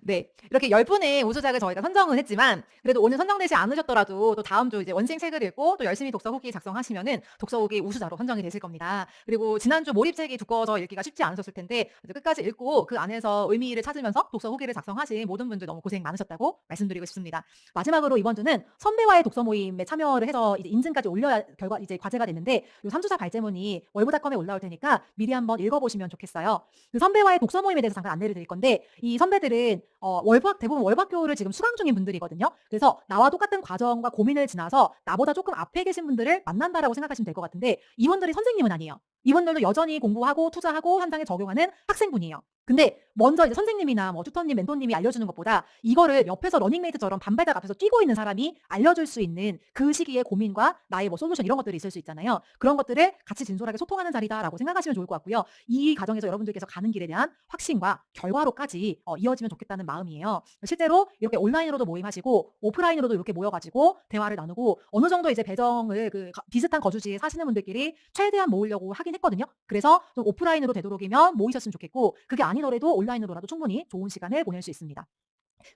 네. 이렇게 10 분의 우수작을 저희가 선정은 했지만 그래도 오늘 선정되지 않으셨더라도 또 다음 주 이제 원생 책을 읽고 또 열심히 독서 후기 작성하시면은 독서 후기 우수자로 선정이 되실 겁니다. 그리고 지난주 몰입책이 두꺼워서 읽기가 쉽지 않으셨을 텐데 이제 끝까지 읽고 그 안에서 의미를 찾으면서 독서 후기를 작성하신 모든 분들 너무 고생 많으셨다고 말씀드리고 싶습니다. 마지막으로 이번 주는 선배와의 독서 모임에 참여를 해서 이제 인증까지 올려야 결과 이제 과제가 되는데 요 3 주차 발제문이 월브닷컴에 올라올 테니까 미리 한번 읽어 보시면 좋겠어요. 그 선배와의 독서 모임에 대해서 잠깐 안내를 드릴 건데 이 선배들은 대부분 월박교를 지금 수강 중인 분들이거든요. 그래서 나와 똑같은 과정과 고민을 지나서 나보다 조금 앞에 계신 분들을 만난다라고 생각하시면 될 것 같은데 이분들이 선생님은 아니에요. 이분들도 여전히 공부하고 투자하고 현장에 적용하는 학생분이에요. 근데 먼저 이제 선생님이나 뭐 튜터님, 멘토님이 알려주는 것보다 이거를 옆에서 러닝메이트처럼 반발짝 앞에서 뛰고 있는 사람이 알려줄 수 있는 그 시기의 고민과 나의 뭐 솔루션 이런 것들이 있을 수 있잖아요. 그런 것들을 같이 진솔하게 소통하는 자리다라고 생각하시면 좋을 것 같고요. 이 과정에서 여러분들께서 가는 길에 대한 확신과 결과로까지 이어지면 좋겠다는 마음이에요. 실제로 이렇게 온라인으로도 모임하시고 오프라인으로도 이렇게 모여가지고 대화를 나누고 어느 정도 이제 배정을 비슷한 거주지에 사시는 분들끼리 최대한 모으려고 하긴 했거든요. 그래서 좀 오프라인으로 되도록이면 모이셨으면 좋겠고 그게 아니더라도 온라인으로라도 충분히 좋은 시간을 보낼 수 있습니다.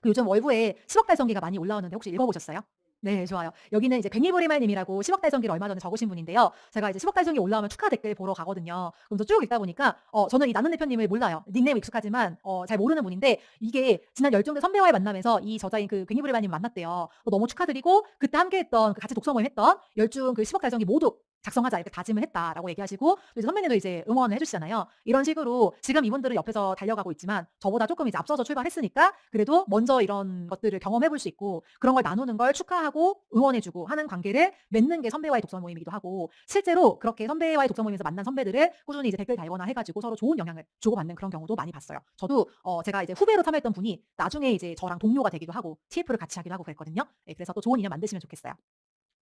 그 요즘 월부에 10억 달성기가 많이 올라오는데 혹시 읽어보셨어요? 네, 좋아요. 여기는 이제 뱅이보리말 님이라고 10억 달성기를 얼마 전에 적으신 분인데요. 제가 이제 10억 달성기 올라오면 축하 댓글 보러 가거든요. 그러면서 쭉 읽다 보니까 저는 이 나는 대표님을 몰라요. 닉네임 익숙하지만 잘 모르는 분인데 이게 지난 열정대 선배와의 만남에서 이 저자인 그 뱅이보리말 님 만났대요. 너무 축하드리고 그때 함께했던 같이 독서 모임 했던 열중 그 10억 달성기 모두 작성하자 이렇게 다짐을 했다라고 얘기하시고 또 이제 선배님도 이제 응원을 해주시잖아요. 이런 식으로 지금 이분들은 옆에서 달려가고 있지만 저보다 조금 이제 앞서서 출발했으니까 그래도 먼저 이런 것들을 경험해 볼 수 있고 그런 걸 나누는 걸 축하하고 응원해 주고 하는 관계를 맺는 게 선배와의 독서 모임이기도 하고 실제로 그렇게 선배와의 독서 모임에서 만난 선배들을 꾸준히 이제 댓글 달거나 해 가지고 서로 좋은 영향을 주고받는 그런 경우도 많이 봤어요. 저도 제가 이제 후배로 참여했던 분이 나중에 이제 저랑 동료가 되기도 하고 TF를 같이 하기도 하고 그랬거든요. 예, 그래서 또 좋은 인연 만드시면 좋겠어요.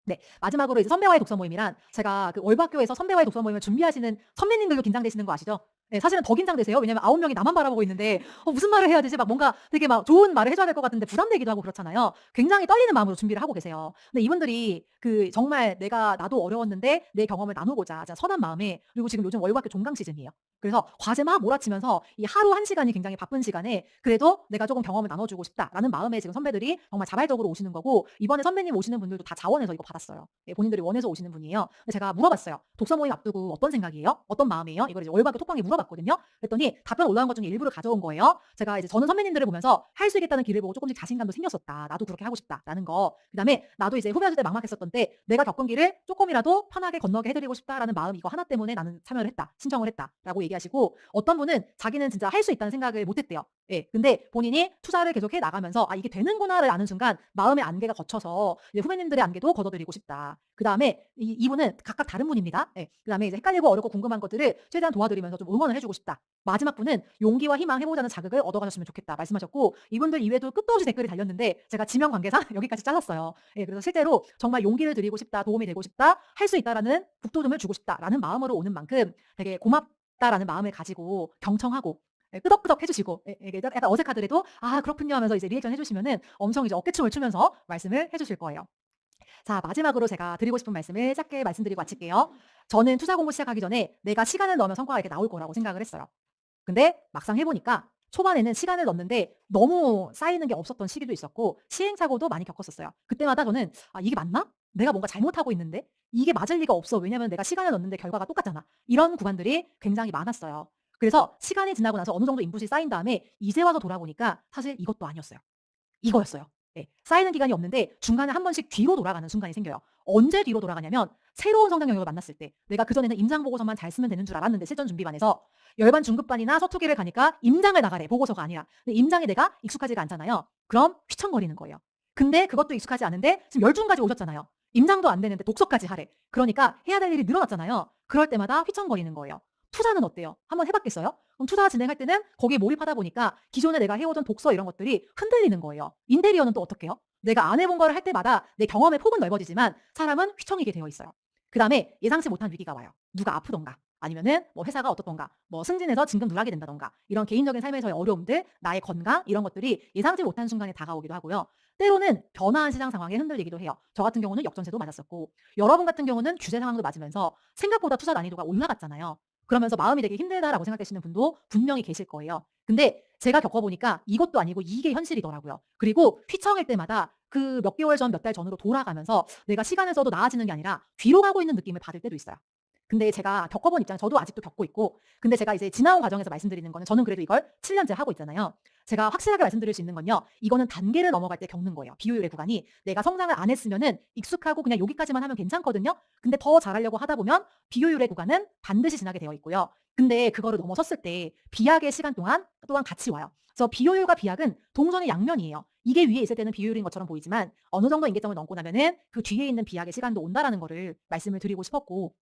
네. 마지막으로 이제 선배와의 독서 모임이란 제가 그 월부학교에서 선배와의 독서 모임을 준비하시는 선배님들도 긴장되시는 거 아시죠? 예, 사실은 더 긴장되세요. 왜냐면 9 명이 나만 바라보고 있는데 무슨 말을 해야 되지? 막 뭔가 되게 막 좋은 말을 해 줘야 될 것 같은데 부담되기도 하고 그렇잖아요. 굉장히 떨리는 마음으로 준비를 하고 계세요. 근데 이분들이 그 정말 나도 어려웠는데 내 경험을 나누고자 진짜 선한 마음에 그리고 지금 요즘 월부학교 종강 시즌이에요. 그래서 과제 막 몰아치면서 이 하루 1 시간이 굉장히 바쁜 시간에 그래도 '내가 조금 경험을 나눠 주고 싶다.'라는 마음에 지금 선배들이 정말 자발적으로 오시는 거고 이번에 선배님 오시는 분들도 다 자원해서 이거 받았어요. 예, 본인들이 원해서 오시는 분이에요. 근데 제가 물어봤어요. "독서 모임 앞두고 어떤 생각이에요? 어떤 마음이에요?" 이걸 이제 월박교 톡방에 물어봤거든요. 그랬더니 답변 올라온 것 중에 일부를 가져온 거예요. 제가 이제 저는 선배님들을 보면서 '할 수 있겠다는 길을 보고 쪼끔씩 자신감도 생겼었다. 나도 그렇게 하고 싶다.'라는 거. 그다음에 '나도 이제 후배였을 때 막막했었던 때 내가 겪은 길을 쪼끔이라도 편하게 건너게 해 드리고 싶다.'라는 마음 이거 하나 때문에 나는 참여를 했다. 신청을 했다라고 얘기하시고 어떤 분은 자기는 진짜 할 수 있다는 생각을 못 했대요. 예. 근데 본인이 투자를 계속해 나가면서 '아 이게 되는구나.'를 아는 순간 마음의 안개가 걷혀서 이제 후배님들의 안개도 걷어드리고 싶다. 그다음에 이분은 각각 다른 분입니다. 예. 그다음에 이제 헷갈리고 어렵고 궁금한 것들을 최대한 도와드리면서 좀 응원을 해 주고 싶다. 마지막 분은 "용기와 희망 해 보자는 자극을 얻어가셨으면 좋겠다." 말씀하셨고 이분들 이외에도 끝도 없이 댓글이 달렸는데 제가 지명 관계상 여기까지 잘랐어요. 예. 그래서 실제로 정말 "용기를 드리고 싶다. 도움이 되고 싶다. 할 수 있다."라는 북돋움을 주고 싶다라는 마음으로 오는 만큼 되게 고맙다라는 마음을 가지고 경청하고 예, 끄덕끄덕 해 주시고 예, 이게 약간 어색하더라도 "아 그렇군요." 하면서 이제 리액션 해 주시면은 엄청 이제 어깨춤을 추면서 말씀을 해 주실 거예요. 자, 마지막으로 제가 드리고 싶은 말씀을 짧게 말씀드리고 마칠게요. 저는 투자 공부 시작하기 전에 내가 시간을 넣으면 성과가 이렇게 나올 거라고 생각을 했어요. 근데 막상 해 보니까 초반에는 시간을 넣는데 너무 쌓이는 게 없었던 시기도 있었고 시행착오도 많이 겪었었어요. 그때마다 저는 '아 이게 맞나? 내가 뭔가 잘못하고 있는데? 이게 맞을 리가 없어. 왜냐면 내가 시간을 넣는데 결과가 똑같잖아.' 이런 구간들이 굉장히 많았어요. 그래서 시간이 지나고 나서 어느 정도 인풋이 쌓인 다음에 이제 와서 돌아보니까 사실 이것도 아니었어요. 이거였어요. 예. 쌓이는 기간이 없는데 중간에 한 번씩 뒤로 돌아가는 순간이 생겨요. 언제 뒤로 돌아가냐면 새로운 성장 영역을 만났을 때 내가 그전에는 임상 보고서만 잘 쓰면 되는 줄 알았는데 실전 준비반에서 열반 중급반이나 서투기를 가니까 임장을 나가래 보고서가 아니라. 근데 임장에 내가 익숙하지가 않잖아요. 그럼 휘청거리는 거예요. 근데 그것도 익숙하지 않은데 지금 열중까지 오셨잖아요. 임장도 안 되는데 독서까지 하래. 그러니까 해야 될 일이 늘어났잖아요. 그럴 때마다 휘청거리는 거예요. 투자는 어때요? 한번 해봤겠어요? 그럼 투자 진행할 때는 거기에 몰입하다 보니까 기존에 내가 해오던 독서 이런 것들이 흔들리는 거예요. 인테리어는 또 어떻게요? 내가 안 해본 거를 할 때마다 내 경험의 폭은 넓어지지만 사람은 휘청이게 되어 있어요. 그 다음에 예상치 못한 위기가 와요. 누가 아프던가 아니면은 뭐 회사가 어떻던가 뭐 승진해서 진급 누락이 된다던가 이런 개인적인 삶에서의 어려움들, 나의 건강 이런 것들이 예상치 못한 순간에 다가오기도 하고요. 때로는 변화한 시장 상황에 흔들리기도 해요. 저 같은 경우는 역전세도 맞았었고 여러분 같은 경우는 규제 상황도 맞으면서 생각보다 투자 난이도가 올라갔잖아요. 그러면서 마음이 되게 힘들다라고 생각되시는 분도 분명히 계실 거예요. 근데 제가 겪어보니까 이것도 아니고 이게 현실이더라고요. 그리고 휘청일 때마다 그 몇 개월 전, 몇 달 전으로 돌아가면서 내가 시간을 써도 나아지는 게 아니라 뒤로 가고 있는 느낌을 받을 때도 있어요. 근데 제가 겪어본 입장, 저도 아직도 겪고 있고, 근데 제가 이제 지나온 과정에서 말씀드리는 거는 저는 그래도 이걸 7년째 하고 있잖아요. 제가 확실하게 말씀드릴 수 있는 건요, 이거는 단계를 넘어갈 때 겪는 거예요. 비효율의 구간이. 내가 성장을 안 했으면은 익숙하고 그냥 여기까지만 하면 괜찮거든요. 근데 더 잘하려고 하다 보면 비효율의 구간은 반드시 지나게 되어 있고요. 근데 그거를 넘어섰을 때 비약의 시간 또한 같이 와요. 그래서 비효율과 비약은 동전의 양면이에요. 이게 위에 있을 때는 비효율인 것처럼 보이지만 어느 정도 임계점을 넘고 나면은 그 뒤에 있는 비약의 시간도 온다라는 거를 말씀을 드리고 싶었고,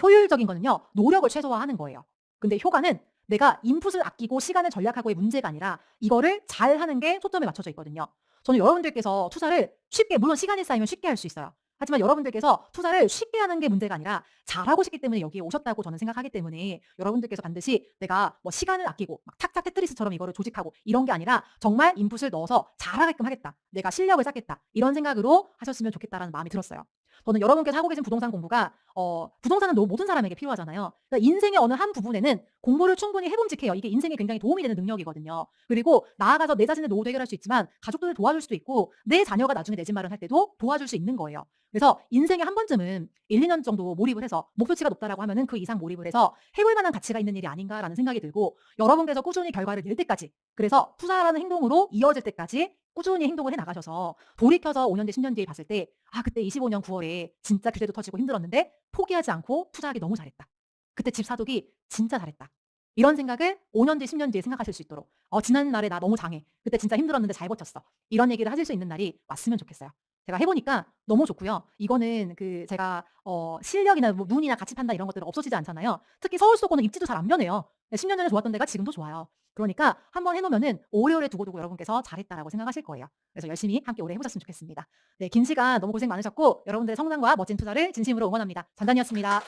효율적인 거는요, 노력을 최소화하는 거예요. 근데 효과는 내가 인풋을 아끼고 시간을 절약하고의 문제가 아니라 이거를 잘하는 게 초점에 맞춰져 있거든요. 저는 여러분들께서 투자를 쉽게, 물론 시간이 쌓이면 쉽게 할 수 있어요. 하지만 여러분들께서 투자를 쉽게 하는 게 문제가 아니라 잘하고 싶기 때문에 여기에 오셨다고 저는 생각하기 때문에 여러분들께서 반드시 내가 뭐 시간을 아끼고 막 탁탁 테트리스처럼 이거를 조직하고 이런 게 아니라 정말 인풋을 넣어서 잘하게끔 하겠다. 내가 실력을 쌓겠다. 이런 생각으로 하셨으면 좋겠다라는 마음이 들었어요. 저는 여러분께서 하고 계신 부동산 공부가 부동산은 모든 사람에게 필요하잖아요. 그러니까 인생의 어느 한 부분에는 공부를 충분히 해봄직해요. 이게 인생에 굉장히 도움이 되는 능력이거든요. 그리고 나아가서 내 자신의 노후도 해결할 수 있지만 가족들을 도와줄 수도 있고 내 자녀가 나중에 내 집 마련할 때도 도와줄 수 있는 거예요. 그래서 인생에 한 번쯤은 1, 2년 정도 몰입을 해서 목표치가 높다라고 하면은 그 이상 몰입을 해서 해볼 만한 가치가 있는 일이 아닌가라는 생각이 들고, 여러분께서 꾸준히 결과를 낼 때까지, 그래서 투자라는 행동으로 이어질 때까지 꾸준히 행동을 해 나가셔서 돌이켜서 5년 뒤, 10년 뒤에 봤을 때, 아, 그때 25년 9월에 진짜 규제도 터지고 힘들었는데 포기하지 않고 투자하기 너무 잘했다. 그때 집 사두기 진짜 잘했다. 이런 생각을 5년 뒤, 10년 뒤에 생각하실 수 있도록, 지난날에 나 너무 장해. 그때 진짜 힘들었는데 잘 버텼어. 이런 얘기를 하실 수 있는 날이 왔으면 좋겠어요. 제가 해보니까 너무 좋고요. 이거는 제가 실력이나 뭐 눈이나 가치 판단 이런 것들은 없어지지 않잖아요. 특히 서울 수도권은 입지도 잘 안 변해요. 10년 전에 좋았던 데가 지금도 좋아요. 그러니까 한번 해놓으면은 오래오래 두고두고 여러분께서 잘했다라고 생각하실 거예요. 그래서 열심히 함께 오래 해보셨으면 좋겠습니다. 네, 긴 시간 너무 고생 많으셨고 여러분들의 성장과 멋진 투자를 진심으로 응원합니다. 전단이었습니다.